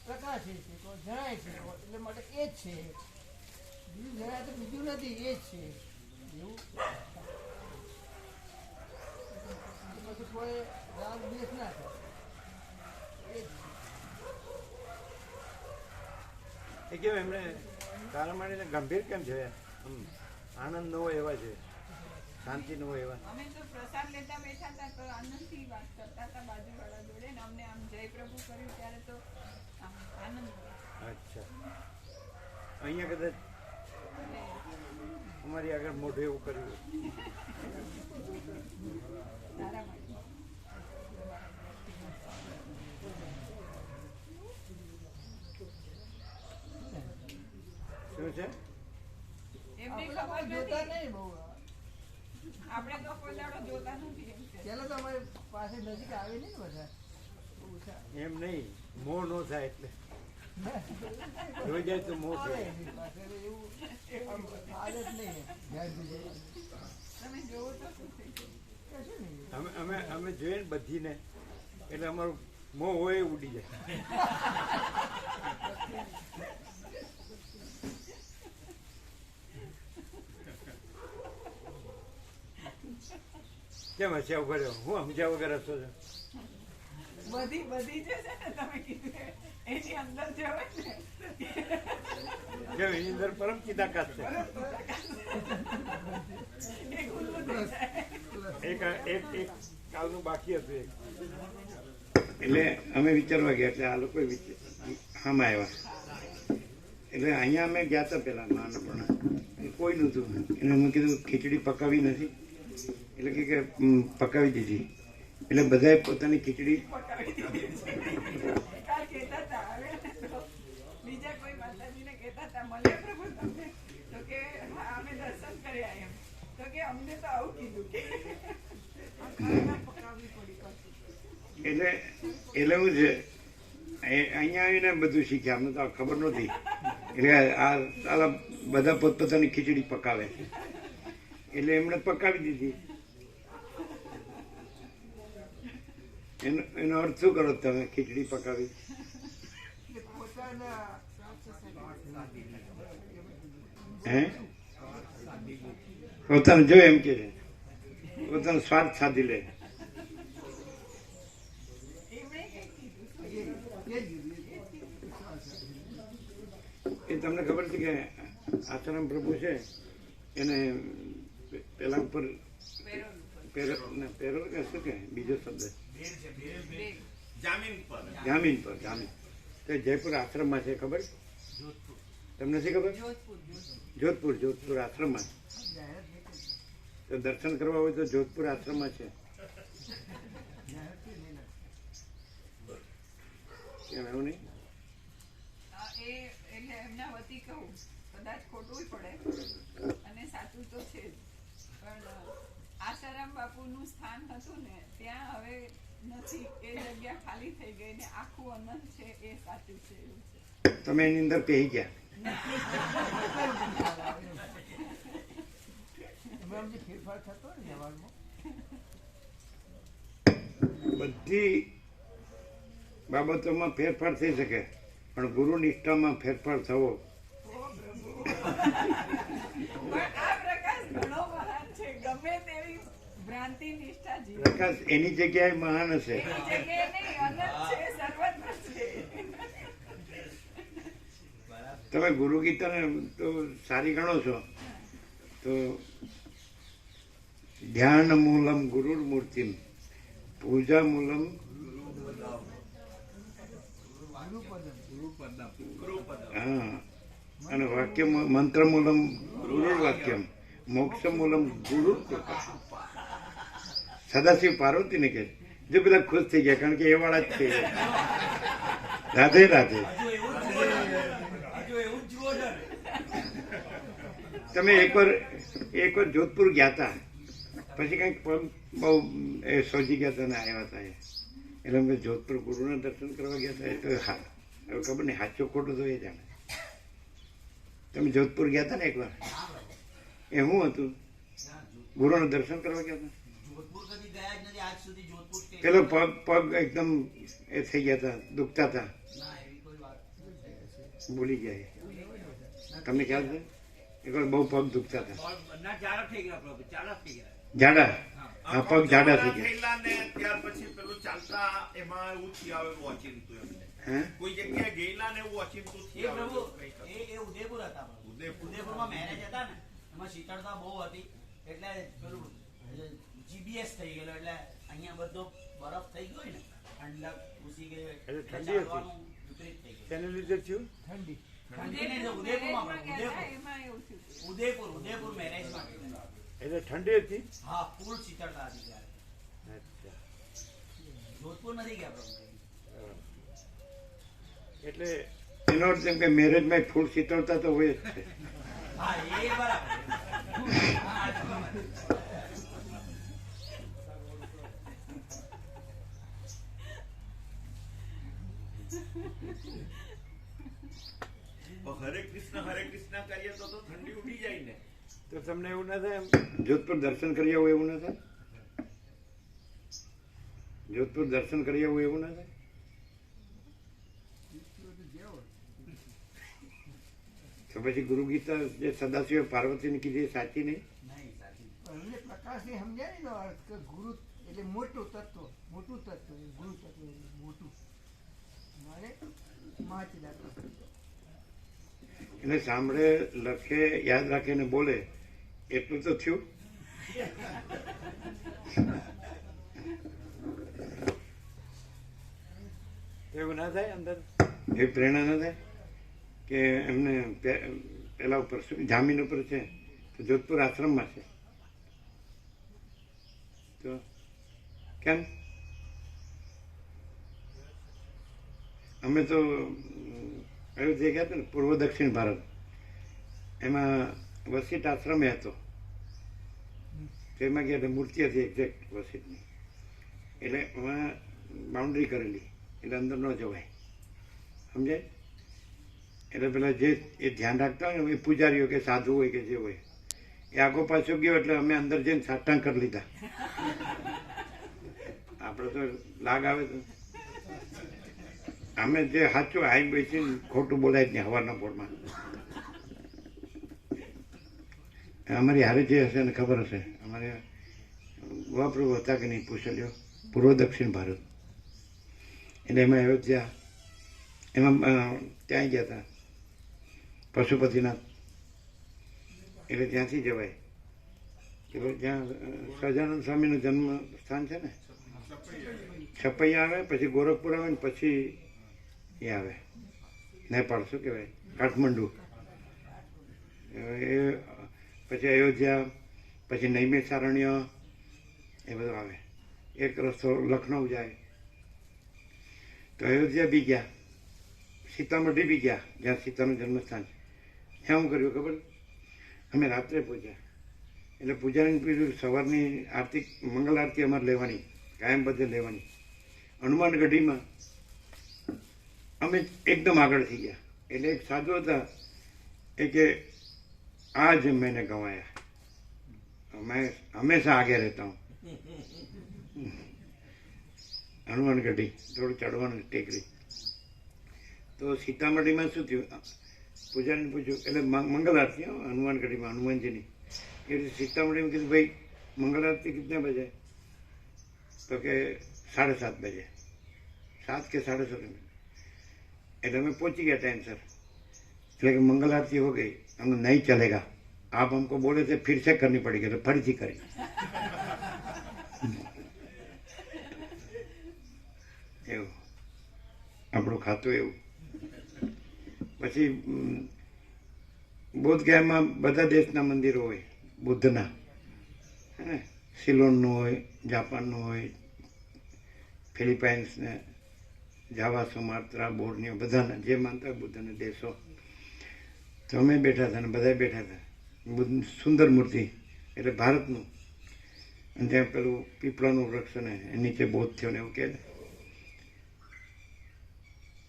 પ્રકાશે છે કો જણાય છે કો એટલે માટે એ જ છે બીજું જણાય તો બીજું નથી એ જ છે એવું પછી કોઈ રાગ દ્વેષ ના થાય એ જ એ કેમ એમને તારા માટે ગંભીર કેમ છે આમ આનંદ ન હોય એવા છે, શાંતિ ન હોય એવા? અમે તો પ્રસાદ લેતા બેઠા હતા તો આનંદથી વાત કરતા હતા બાજુવાળા જોડે ને અમને આમ જય પ્રભુ કર્યું ત્યારે તો આમ આનંદ થયો. અચ્છા, અહીંયા કદાચ અમારી આગળ મોઢું એવું કર્યું. તારા માટે શું છે? એમને આપણે ખબર કોઈ જોતા નથી, નહીં બહુ આપણે તો કોઈ દાડો જોતા નથી એમ કે. પેલા તો અમારી પાસે નજીક આવે નહીં ને બધા ઓછા એમ નહીં, મોહ ન થાય એટલે જોઈ જાય તો મોહ આવે થાય. એની પાસે એવું આમ આદત નહીં ધ્યાનથી જોવાનું. તમે જોવો તો શું થઈ ગયું? કશું નહીં અમે જોઈએ ને બધીને એટલે અમારું મોહ હોય એ ઉડી જાય. કેમ હસ્યા ઉભા રહ્યો? હું સમજ્યા વગર હસો છો? બધી બધી જે છે ને તમે કીધું એની અંદર જે હોય ને કેમ એની અંદર પરમ ચિદાકાશ છે. એ ખુલ્લું થઈ જાય. એક કાલનું બાકી હતું એક. એટલે અમે વિચારવા ગયા એટલે આ લોકો આમાં આવ્યા એટલે અહીંયા અમે ગયા હતા પેલા નાનપણા કોઈ નહોતું એને અમે કીધું ખીચડી પકાવી નથી એટલે કે પકાવી દીધી એટલે બધાએ પોતાની ખીચડી પકાવી દીધી. કાલ કહેતા હતા હવે તો બીજા કોઈ માતાજીને કહેતા હતા મળે પ્રભુ તમને તો કે હા અમે દર્શન કર્યા એમ તો કે અમને તો આવું કીધું કે આ ખરેખર પકાવવી પડી પાછી. એટલે હું છે અહીંયા આવીને બધું શીખ્યા અમને તો ખબર નહોતી એટલે આ બધા પોતપોતાની ખીચડી પકાવે છે એટલે એમણે પકાવી દીધી. એનો અર્થ શું કરો તમે ખીચડી પકાવી? એટલે પોતાના હે પોતાનું જો એમ કે છે પોતાનો સ્વાર્થ સાધી લે. એમણે કંઈ કીધું એ તમને ખબર છે કે આસારામ પ્રભુ છે એને પેલા ઉપર પેરોલ કે શું કે બીજો શબ્દ જામીન પર જામીન તો જયપુર આશ્રમમાં છે ખબર તમને નથી ખબર? જોધપુર આશ્રમમાં તો દર્શન કરવા હોય તો જોધપુર આશ્રમમાં છે. કેમ એવું નહીં? એ એટલે એમના વતી કહું કદાચ ખોટું પડે અને સાચું તો છે જ પણ આસારામ બાપુનું સ્થાન હતું ને ત્યાં હવે નથી, એ જગ્યા ખાલી થઈ ગઈ ને આખું અનંત છે એ સાચું છે એવું છે. તમે એની અંદર પહેરી ગયા. એમાં જે ફેરફાર થતો ને વ્યવહારમાં બધી બાબતોમાં ફેરફાર થઈ શકે પણ ગુરુ નિષ્ઠામાં ફેરફાર થવો પણ આ પ્રકાશ ઘણો મહાન છે, ગમે તેવી ભ્રાંતિ નિષ્ઠા જીવે પ્રકાશ એની જગ્યાએ મહાન હશે. એની જગ્યાએ નહીં, અનંત છે, સર્વત્ર છે. તમે ગુરુ ગીતાને તો સારી ગણો છો તો ધ્યાન મૂલમ ગુરુર મૂર્તિમ પૂજા મૂલમ હા અને વાક્ય મંત્ર મૂલમ ગુરુર વાક્યમ મોક્ષ મૂલમ ગુરુર કૃપા. સદાશિવ પાર્વતીને કે જો પેલા ખુશ થઈ ગયા કારણ કે એ વાળા જ છે. રાધે રાધે. તમે એકવાર જોધપુર ગયા હતા પછી કંઈક બહુ એ સોજી ગયા હતા ને આવ્યા હતા એટલે અમે જોધપુર ગુરુના દર્શન કરવા ગયા હતા. એ તો હા હવે ખબર નહીં સાચો ખોટું તો એ જાણે. તમે જોધપુર ગયા હતા ને એકવાર એ શું હતું? ગુરુના દર્શન કરવા ગયા હતા? જોધપુર કદી ગયા જ નથી આજ સુધી. સંપૂર્ણ પેલો પગ એકદમ એ થઈ ગયા હતા, દુખતા હતા, ના એવી કોઈ વાત ભૂલી ગયા. તમને ખ્યાલ છે? એકવાર બહુ પગ દુખતા હતા, ના જાડા થઈ ગયા પ્રભુ, જાડા થઈ ગયા. જાડા. હા, પગ જાડા થઈ ગયા. થયેલા ને ત્યાર પછી પેલું ચાલતા એમાં એવું થી આવે ઓચિંતું એમને. હે? કોઈ જગ્યાએ ગયેલા ને એવું ઓચિંતું થી એ આવે પ્રભુ કંઈક. એ ઉદયપુર હતા પ્રભુ. ઉદયપુર. ઉદયપુરમાં મેરેજ હતા ને એમાં શીતળતા બહુ હતી એટલે પેલું જીબીએસ થઈ ગયેલો એટલે અહીંયા બધો બરફ થઈ ગયો ને ઠંડક ઘૂસી ગઈ એટલે એટલે ઠંડી હતી. ચાલવાનું વિપરીત થઈ ગયું. તેને લીધે થયું. ઠંડી ઠંડી નહીં, ઉદયપુરમાં પણ, ઉદયપુર મેરેજમાં ગયેલા. એટલે ઠંડી હતી. હા ફૂલ શીતળતા હતી ત્યારે. અચ્છા. જોધપુર નથી ગયા પ્રભુ. એટલે એનો અર્થ એમ કે મેરેજમાં ફૂલ શીતળતા તો હોય જ છે. હા એ બરાબર. હા, બરાબર. હરે કૃષ્ણ કરીએ તો ઠંડી ઉડી જાય ને. તો તમને એવું ના થાય એમ? જોધપુર દર્શન કરી આવું એવું ના થાય? જોધપુર દર્શન કરી આવું એવું ના થાય? તો પછી ગુરુ ગીતા જે સદાશિવ પાર્વતીને કીધી એ સાચી નહીં? નહીં સાચી. પણ એમને પ્રકાશથી સમજાય ને એનો અર્થ કે ગુરુ એટલે મોટું તત્વ, મોટું તત્વ, ગુરુ તત્વ એટલે મોટું મારે મહાચિદાત્મક તત્વ. એટલે સાંભળે, લખે, યાદ રાખે ને બોલે એટલું તો થયું. એવું ના થાય અંદર? એ પ્રેરણા ના થાય કે એમને પેલા ઉપર શું જામીન ઉપર છે તો જોધપુર આશ્રમમાં છે તો કેમ? અમે તો અયોધ્યા ગયા હતા ને, પૂર્વ દક્ષિણ ભારત, એમાં વસીટ આશ્રમે હતો. તેમાં ગયા એટલે મૂર્તિ હતી એક્ઝેક્ટ વસીટની, એટલે એમાં બાઉન્ડ્રી કરેલી એટલે અંદર ન જવાય, સમજાય? એટલે પેલા જે એ ધ્યાન રાખતા હોય ને એ પૂજારીઓ કે સાધુ હોય કે જે હોય એ આગો પાછો ગયો એટલે અમે અંદર જઈને સાટાં કરી લીધા. આપણે તો લાગ આવે તો અમે જે સાચું આઈ બેસીને ખોટું બોલાય જ નહીં હવારના પોળમાં. અમારી હારે જે હશે ને ખબર હશે, અમારે ગોવાપ્રભુ હતા કે નહીં પૂછેલ્યો, પૂર્વ દક્ષિણ ભારત. એટલે એમાં અયોધ્યા એમાં ત્યાં ગયા હતા પશુપતિનાથ, એટલે ત્યાંથી જવાય કે જ્યાં સહજાનંદ સ્વામીનું જન્મ સ્થાન છે ને, છપૈયા આવે, પછી ગોરખપુર આવે ને પછી એ આવે નેપાળ, શું કહેવાય, કાઠમંડુ, એ પછી અયોધ્યા, પછી નૈમિષારણ્ય, એ બધું આવે. એક રસ્તો લખનઉ જાય. તો અયોધ્યા બી ગયા, સીતામઢી બી ગયા જ્યાં સીતાનું જન્મસ્થાન છે. ત્યાં શું કર્યું ખબર? અમે રાત્રે પૂજ્યા, એટલે પૂજારીને પીધું સવારની આરતી, મંગલ આરતી અમારે લેવાની, કાયમ બધે લેવાની. હનુમાન ગઢીમાં અમે એકદમ આગળ થઈ ગયા. એટલે એક સાધુ હતા એ કે આજ મેને ગવાયા, मैं हमेशा आगे रहता हूँ. હનુમાન ગઢી થોડું ચડવાનું ટેકરી. તો સીતામઢીમાં શું થયું, પૂજારીને પૂછ્યું, એટલે મંગલ આરતી હનુમાન ગઢીમાં હનુમાનજીની, એટલે સીતામઢીમાં કીધું ભાઈ મંગલ આરતી કિતને બજે? તો કે 7:30 બજે. 7 કે 7:30. એટલે અમે પહોંચી ગયા ટાઈમસર. એટલે કે मंगल आरती हो गई, हम नहीं चलेगा, आप हमको बोले थे फिर से करनी पड़ेगी, तो फरीથી કરી. એવું આપણું ખાતું એવું. પછી બોધગયામાં બધા દેશના મંદિરો હોય બુદ્ધના, હે ને, સિલોનનું હોય, જાપાનનું હોય, ફિલિપાઇન્સ ને, જાવા, સુમાત્રા, બોર્નિયો, બધાના જે માનતા હોય બુદ્ધના દેશો. તો અમે બેઠા હતા ને બધા બેઠા હતા. બુદ્ધ સુંદર મૂર્તિ, એટલે ભારતનું. અને ત્યાં પેલું પીપળાનું વૃક્ષ ને એ નીચે બોધ થયો ને એવું કહે ને.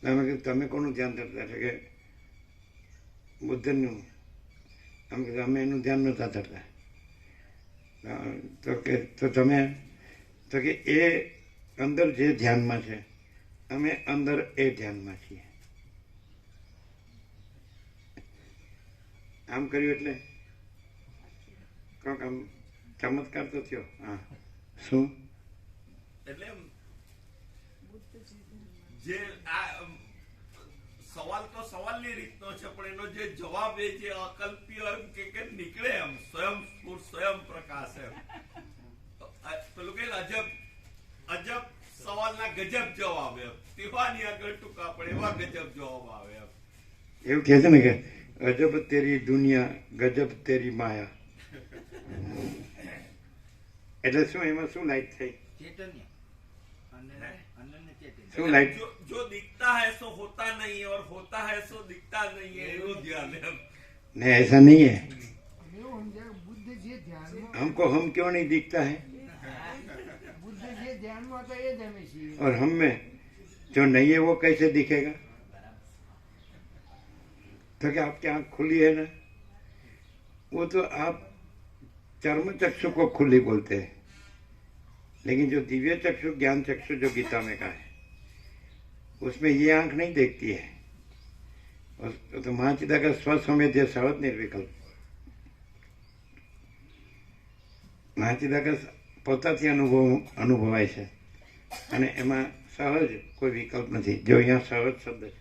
અમે કીધું તમે કોનું ધ્યાન ધરતા? એટલે કે બુદ્ધનું. અમે કીધું અમે એનું ધ્યાન નહોતા ધરતા. તો કે તો તમે, તો કે એ અંદર જે ધ્યાનમાં છે અમે અંદર એ ધ્યાનમાં છીએ. આમ કર્યું એટલે કોક આમ ચમત્કાર તો થયો. હા, શું? એટલે જે આ સવાલ તો સવાલની રીતનો છે, પણ એનો જે જવાબ એ જે અકલ્પ્ય એમ કે નીકળે એમ સ્વયં સ્ફૂર્ત સ્વયં પ્રકાશ એમ પેલું કે અજબ અજબ સવાલના ગજબ જવાબ એમ તેવાની આગળ ટૂંકા પડે એવા ગજબ જવાબ આવે એમ. એવું કહે છે ને કે અજબ તેરી દુનિયા ગજબ તેરી માયા. એટલે શું એમાં શું લાઈટ થઈ? ચેતન્ય અનન્ય ચેતન્ય શું લાઈટ? जो दिखता है सो होता नहीं और होता है सो दिखता नहीं है એવું ધ્યાન એમ. नहीं ऐसा नहीं है. એવું સમજાય બુદ્ધ જે ધ્યાનમાં हमको हम क्यों नहीं दिखता है? બુદ્ધ જે ધ્યાનમાં હતા એ જ અમે છીએ. और हम में जो नहीं है वो कैसे दिखेगा? तो क्या आपकी आंख खुली है ना, वो तो आप चर्म चक्षु को खुली बोलते हैं, लेकिन जो दिव्य चक्षु ज्ञान चक्षु जो गीता में कहा है उसमें ये आंख नहीं देखती है. तो महाचिदा का स्वसंवेद्य सहज निर्विकल्प महाचिदा પોતાથી અનુભવાય છે અને એમાં સહજ કોઈ વિકલ્પ નથી. જો અહીંયા સહજ શબ્દ છે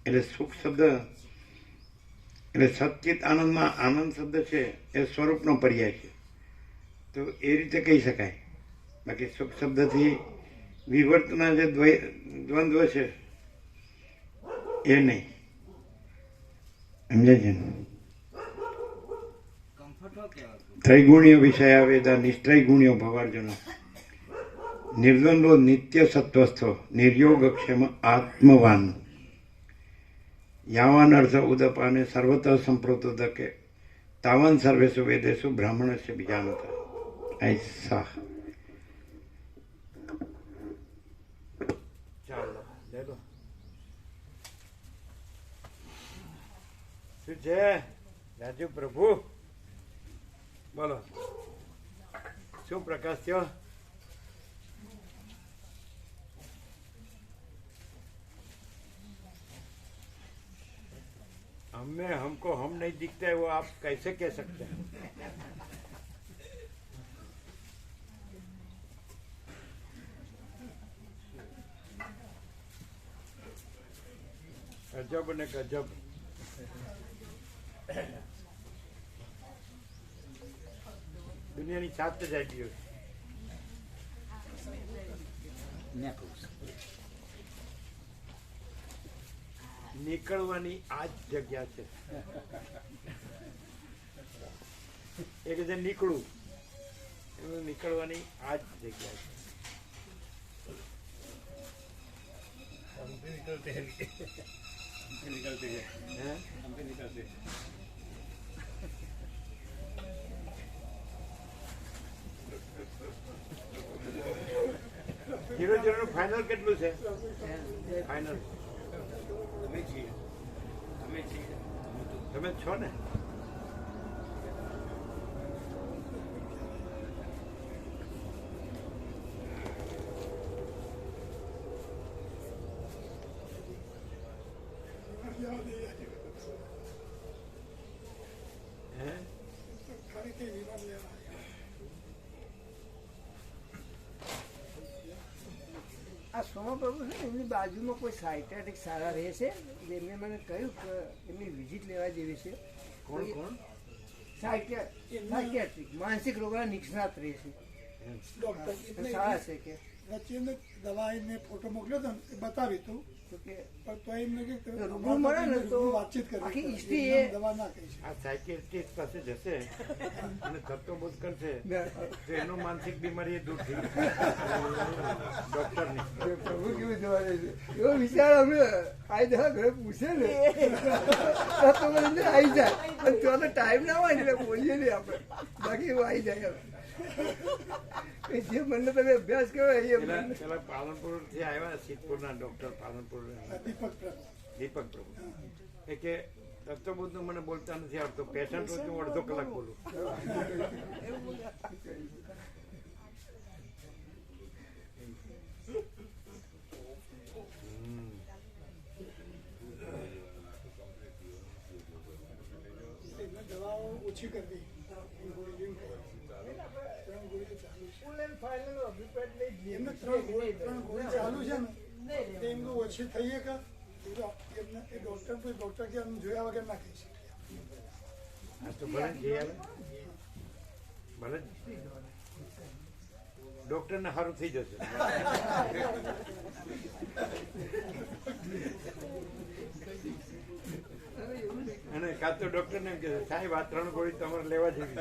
એટલે સુખ શબ્દ એટલે સચિત આનંદમાં આનંદ શબ્દ છે એ સ્વરૂપનો પર્યાય છે, તો એ રીતે કહી શકાય. બાકી સુખ શબ્દથી વિવર્તના જે દ્વંદ્વ છે એ નહીં. સમજાય છે ને? કમ્ફર્ટ કહેવાતું ત્રૈગુણ્ય વિષયા વેદા નિષ્ઠૈગુણ્યો ભવાર્જુન નિર્દ્વંદ્વો નિત્ય સત્વસ્થો નિર્યોગક્ષેમ આત્મવાન યાવાન અર્થ ઉદપાને સર્વતઃ સંપ્રોતોદકે તાવન સર્વેષુ વેદેષુ બ્રાહ્મણસ્ય બીજાનતા. ऐसा ચાલો લે લો. શું છે રાજુ પ્રભુ? બોલો શું પ્રકાશ થયો? हमें हमको हम नहीं दिखते वो आप कैसे कह सकते हैं? गजब ने गजब. દુનિયાની છાપ જ આવી ગયો. નીકળવાની આ જ જગ્યા છે. એક જે નીકળું એનું નીકળવાની આ જ જગ્યા છે. જીરો જીરો નું ફાઇનલ કેટલું છે? ફાઇનલ તમે છો ને? આ સોમાપ્રભુ છે ને એમની બાજુમાં કોઈ સાયકાટ્રિક સારા રહે છે, એમને મને કહ્યું કે એમની વિઝિટ લેવા જેવી છે. કોણ કોણ? સાયકાટ્રિક માનસિક રોગના નિષ્ણાત રહે છે. ડોક્ટર સારા છે કે વચ્ચે દવા એને ફોટો મોકલ્યો હતો ને એ બતાવી તું તો કે પણ તો એમને કે રૂબરૂ મળે ને તો વાતચીત આખી કરવી હિસ્ટ્રી એ દવા ના કહી આ સાયકેટ્રિસ્ટ પાસે જશે અને તત્વબોધ કરશે તો એનો માનસિક બીમારી દૂર થઈ ડોક્ટરની. પ્રભુ કેવું જવા દે છે એવો વિચાર અમે આવી દવા ઘરે પૂછે ને તો મને આવી જાય અને તો ટાઈમ ના હોય ને એટલે બોલીએ નહીં આપણે, બાકી એવું આવી જાય. જે મને તમે અભ્યાસ કરો એ પેલા પાલનપુર થી આવ્યા સિદ્ધપુરના ડોક્ટર પાલનપુર દીપક પ્રભુ એ કે તત્વબોધ નું મને બોલતા નથી આવડતો, પેશન્ટ રોજ હું અડધો કલાક બોલું. ઓછી કરવી એ ગોળી લઈને કહ્યું. 3 ગોળીઓ ચાલુ છે ફૂલ એન્ડ ફાઇનલ અભિપ્રાય લઈ જ એમને લઈએ. 3 ગોળી ચાલુ છે ને તે એમનું ઓછી થઈએ કે એમને એ ડૉક્ટર કે એમ જોયા વગર ના કહી શકીએ. આ તો ભલે જઈ આવે ભલે ડોક્ટર ને સારું થઈ જશે. અને કાં તો ડોક્ટર ને એમ કે સાહેબ આ 3 ગોળી તમારે લેવા જેવી.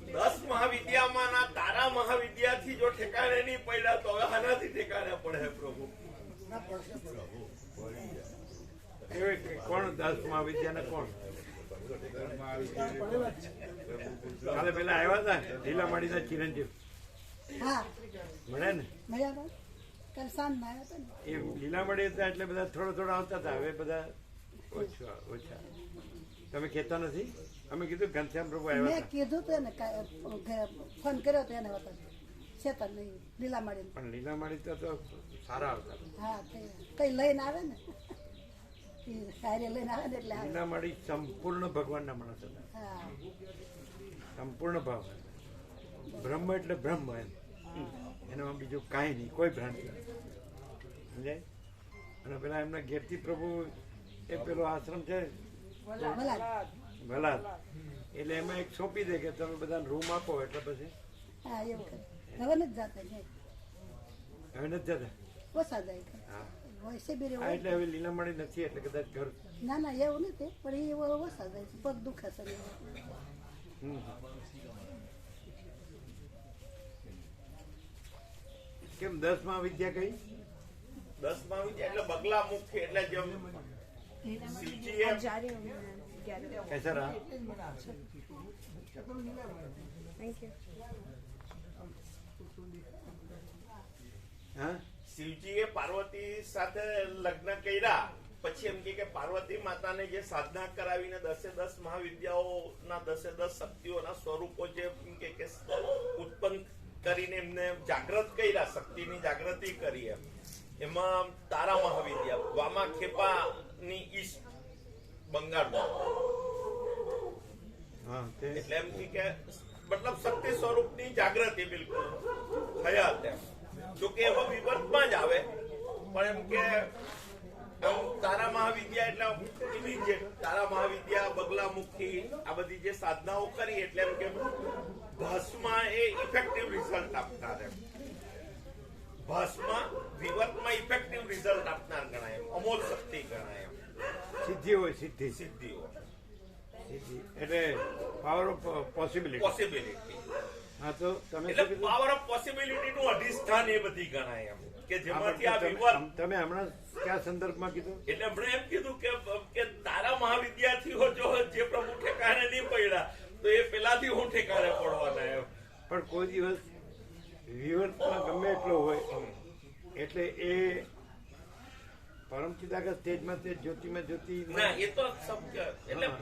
દસ મહાવિદ્યામાંના તારા મહાવિદ્યાથી જો ઠેકાણે નહીં પડ્યા તો હવે આનાથી ઠેકાણે પડે પ્રભુ. ના પડશે પડે. કોણ 10 મહાવિદ્યા ને કોણ પડેલા જ છે. કાલે પેલા આવ્યા હતા લીલામાડીના ચિરંજીવ હા મળે ને બરાબર કાલ સાંજના આવ્યા હતા ને એ લીલામાડી હતા એટલે બધા થોડા આવતા હતા. હવે બધા ઓછા. તમે કહેતા નથી? અમે કીધું ઘનશ્યામ પ્રભુ આવ્યા મેં હતા કીધું તો એને ફોન કર્યો તો એને વખત છેતર નહીં લીલામાડી પણ લીલામાડી તો સારા આવતા. હા કઈ લઈને આવે ને હારે લઈને આવે ને એટલે આવે. લીલામાડી સંપૂર્ણ ભગવાનના માણસ હતા. હા સંપૂર્ણ ભાવ. બ્રહ્મ એટલે બ્રહ્મ એમ. એનામાં બીજું કાંઈ નહીં, કોઈ ભ્રાંતિ નહીં. સમજાય? અને પેલા એમના ઘેરથી પ્રભુ એ પેલો આશ્રમ છે ભલા ભલા, એટલે એમાં એક સોંપી દે કે તમે બધાને રૂમ આપો. એટલે પછી હા એવું કરે. હવે નથી જતા ને હવે નથી જતા. ઓછા જાય કરે. હા હોય શિબિર હા, એટલે હવે લીલામણી નથી એટલે કદાચ ઘર. ના ના એવું નથી પણ એ ઓછા જાય છે. પગ દુખે છે ને. હમ. કેમ 10 મહાવિદ્યા કઈ? 10 મહાવિદ્યા એટલે બગલા મુખી એટલે જેમ શિવજીએ कैसा रहा? हाँ? શિવજીએ પાર્વતી સાથે લગ્ન કર્યા પછી એમ કે પાર્વતી માતાને જે સાધના કરાવીને 10 મહાવિદ્યાઓના 10 શક્તિઓના સ્વરૂપો જે એમ કે ઉત્પન્ન કરીને એમને જાગૃત કર્યા, શક્તિની જાગૃતિ કરી. એમાં તારા મહાવિદ્યા વામા ખેપાની ઈસ્ટ બંગાળમાં हाँ, ते- એટલે એમ કે મતલબ શક્તિ સ્વરૂપની જાગૃતિ બિલકુલ થયા તેમ. જોકે એમાં વિવર્તમાં જ આવે પણ એમ કે તારા મહાવિદ્યા એટલે ઇમિડિયેટ તારા મહાવિદ્યા બગલામુખી આ બધી જે સાધનાઓ કરી એટલે એમ કે ભાસમાં એ ઇફેક્ટિવ રિઝલ્ટ આપનાર એમ. ભાસમાં વિવર્તમાં ઇફેક્ટિવ રિઝલ્ટ આપનાર ગણાય એમ. અમોલ શક્તિ ગણાય એમ. સિદ્ધિ હોય સિદ્ધિ. સિદ્ધિઓ સિદ્ધિ એટલે પાવર ઓફ પોસિબિલિટી. પોસિબિલિટી હા, તો તમે એટલે શું કીધું? પાવર ઓફ પોસિબિલિટી નું અધિષ્ઠાન એ બધી ગણાય એમ કે હા, જેમાંથી આ પણ વિવર્ત તમે હમણાં કયા સંદર્ભમાં કીધું? એટલે એમણે એમ કીધું કે તારા મહાવિદ્યાર્થીઓ જો જે પ્રભુ ઠેકાણે નહીં પડ્યા તો એ પેલાથી હું ઠેકાણે પડવાના એમ. પણ કોઈ દિવસ વિવર્તમાં ગમે એટલો હોય એટલે એ પરમ ચિદાકાશ તેજમાં તેજ જ્યોતિમાં જ્યોતિ ના એ તો શબ્દ એટલે હા,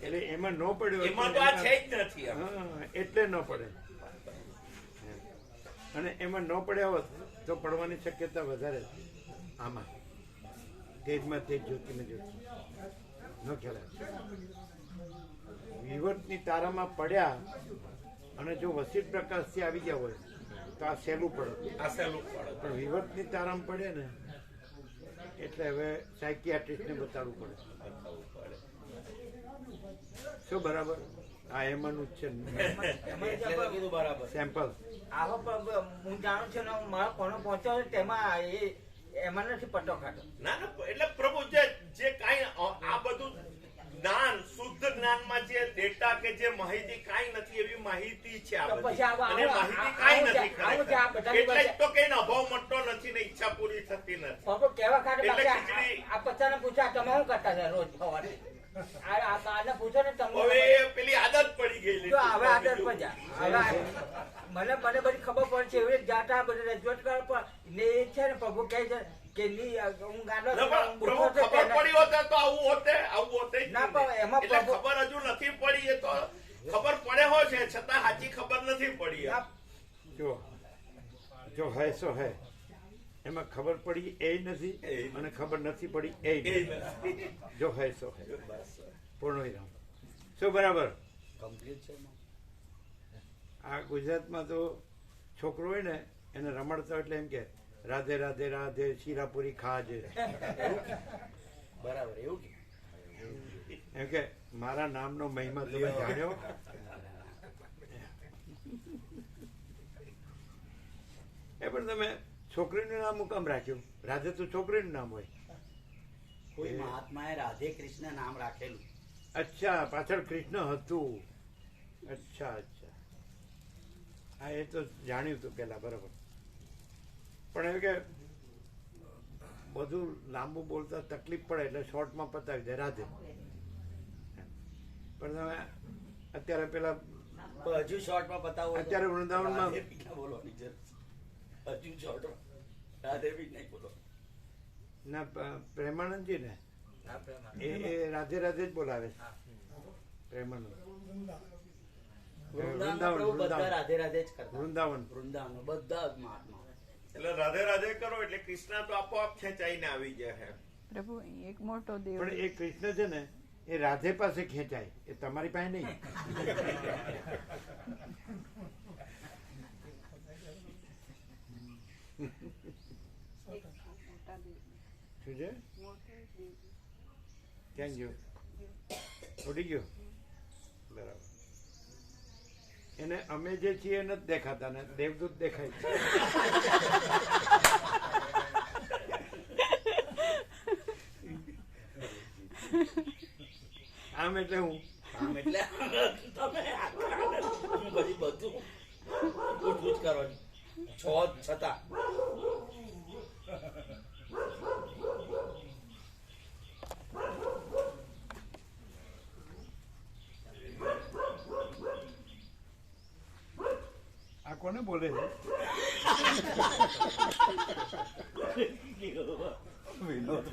એટલે એમાં ન પડ્યો એમાં તો આ છે જ નથી એમ. હા, એટલે ન પડે. અને એમાં ન પડ્યા હોત તો પડવાની શક્યતા વધારે છે. આમાં તેજમાં તેજ જ્યોતિમાં જ્યોતિ ન ખ્યાલ આવે. વિવર્તની તારામાં પડ્યા અને જો વસીત પ્રકાશથી આવી ગયા હોય તો આ સહેલું પડે. આ સહેલું પડે. પણ વિવર્તની તારામાં પડે ને એટલે હવે સાયકિયાટ્રિસ્ટને બતાવવું પડે. બતાવવું પડે. શું બરાબર? આ એમાંનું જ છે સેમ્પલ. આવો હું જાણું છું ને મારો કોનો પહોંચ્યો છે તેમાં એમાં નથી પટ્ટો ખાતો. ના ના એટલે પ્રભુ જે કાંઈ આ બધું જ્ઞાન શુદ્ધ જ્ઞાનમાં જે ડેટા કે જે માહિતી કાંઈ નથી એવી માહિતી છે આ તો બધી. પછી આવું- અને આવું- માહિતી કાંઈ આવું નથી છે, આવું છે, આ ખરેખર. બધાની એટલે જ પાસે- તો કઈ અભાવ મળતો નથી ને ઈચ્છા પૂરી થતી નથી. બાપુ કેવા ખાતે એટલે બાકી ખીચડી- આ બચ્ચાને પૂછ્યા તમે શું કરતા હતા રોજ સવારે? આને પૂછો ને હવે તમે એ પેલી આદત પડી ગયેલી જો હવે આદત બીજું. પર જા. હવે મને બધી ખબર પડે છે એવી રીતે જાતા બધું રજૂઆત કરે પણ ને એ છે ને પ્રભુ કહે છે કે ની હું ગાંડો ના, છું, પણ હું પ્રભુ બુદ્ધો છું ખબર તેને- પડી હોત તો આવું હોતે જ ના, નહીં. પણ એમાં એટલે પ્રભુ- ખબર હજુ નથી પડી એ તો હૈ સો હૈ એમાં ખબર પડી એ નથી અને ખબર નથી પડી એ નથી. જો હૈ સો હૈ પૂર્ણ વિરામ. શું બરાબર? આ ગુજરાતમાં તો છોકરો હોય ને એને રમાડતા એટલે એમ કે રાધે રાધે રાધે શીરાપુરી ખાજે. બરાબર એવું એમ કે મારા નામનો મહિમા તમે જાણ્યો. એ પણ તમે છોકરીનું નામ હું કેમ રાખ્યું? રાધે તો છોકરીનું નામ હોય. કોઈ મહાત્માએ રાધે કૃષ્ણ નામ રાખેલું. અચ્છા, પાછળ કૃષ્ણ હતું. અચ્છા અચ્છા, હા એ તો જાણ્યું હતું પેલા. બરાબર. પણ એમ કે બધું લાંબુ બોલતા તકલીફ પડે એટલે શોર્ટમાં પતાવી દે રાધે. પણ તમે અત્યારે પેલા હજુ શોર્ટમાં પતાવો. અત્યારે વૃંદાવનમાં બોલવાની જરૂર હજુ શોર્ટમાં રાધે બી નહીં બોલો. ના પ્રેમાનંદજી ને એ રાધે રાધે જ બોલાવે છે. પ્રેમાનંદ વૃંદાવન બધા રાધે રાધે જ કરતા. વૃંદાવન બધા જ મહાત્મા એટલે રાધે રાધે કરો એટલે કૃષ્ણ તો આપોઆપ ખેંચાઈને આવી જાય. પ્રભુ અહીં એક મોટો દેવ પણ એ કૃષ્ણ છે ને એ રાધે પાસે ખેંચાય, એ તમારી પાસે નહીં. શું છે? ક્યાં ગયો? ઉડી ગયો? બરાબર. એને અમે જે છીએ એને જ દેખાતા ને દેવદૂત દેખાય છે. આમ એટલે હું આમ એટલે તમે બધી બધું પૂછપૂછ કરો છો છતાં આ કોને બોલે છે? વિનોદ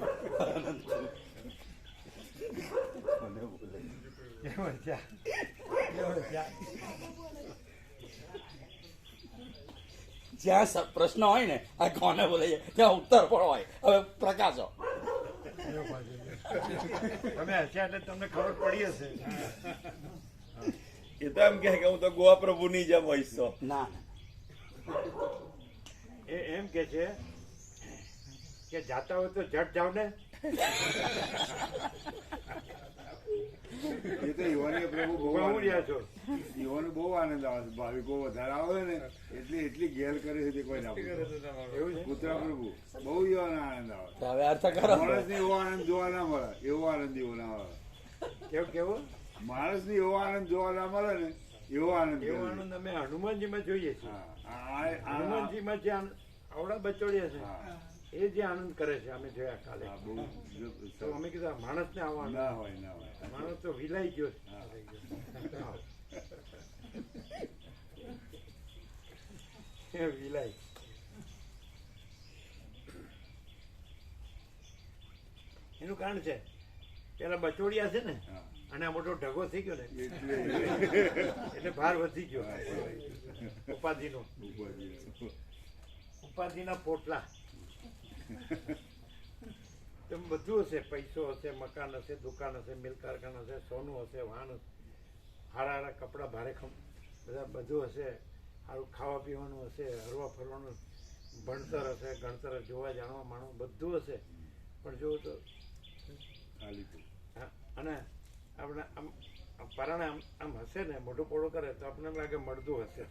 જ્યાં પ્રશ્ન હોય ને આ કોને બોલે છે ત્યાં ઉત્તર પણ હોય. હવે પ્રકાશો તમે હસ્યા એટલે તમને ખબર પડી હશે. એ તો એમ કે હું તો ગોવા પ્રભુની જેમ હોઈશો. ના એ એમ કે છે કે જાતા હોય તો જટ જાવ ને. એ તો યુવાની પ્રભુ બહુ હું રહ્યા છો. યુવાનો બહુ આનંદ આવે છે. ભાવિકો વધારે આવે ને એટલી ઘેર કરે છે તે કોઈ ના પૂછે. એવું છે? પુત્ર પ્રભુ બહુ યુવાનો આનંદ આવે. હવે અર્થ કરો. માણસને એવો આનંદ જોવા ના મળે, એવો આનંદ એવો ના મળે. કેવું? માણસને એવો આનંદ જોવા ના મળે ને એવો આનંદ. એવો આનંદ અમે હનુમાનજીમાં જોઈએ છીએ. હા, હનુમાનજીમાં જે આવડા બચોડિયા છે એ જે આનંદ કરે છે અમે જોયા કાલે. તો અમે કીધું માણસને આવો આનંદ ના હોય ના હોય. માણસ તો વિલાઈ ગયો છે. વિલાઈ. એનું કારણ છે પેલા બચોડિયા છે ને અને આ મોટો ઢગો થઈ ગયો ને એટલે ભાર વધી ગયો ઉપાધિનો. ઉપાધિના પોટલા બધું હશે. પૈસો હશે, મકાન હશે, દુકાન હશે, મિલ કારખાના હશે, સોનું હશે, વાહન હશે, હારા હારા કપડાં, ભારે બધા બધું હશે, સારું ખાવા પીવાનું હશે, હરવા ફરવાનું, ભણતર હશે, ગણતર, જોવા જાણવા માણવું બધું હશે. પણ જો તો અને આપણે આમ પરાણે આમ હશે ને મોઢું પોળું કરે તો આપણને એમ લાગે મળતું હશે.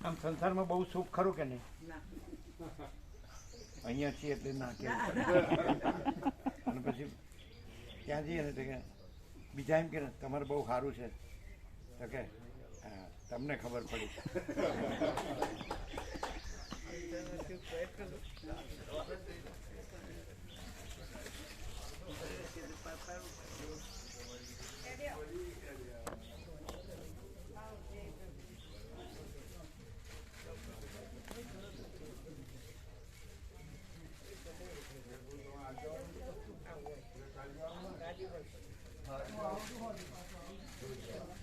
આમ સંસારમાં બહુ સુખ ખરું કે નહીં? અહીંયા છીએ એટલે ના કે અને પછી ત્યાં જઈએ ને તો કે બીજા એમ કે તમારે બહુ સારું છે તો કે તમને ખબર પડી. આવતું હોય પાછું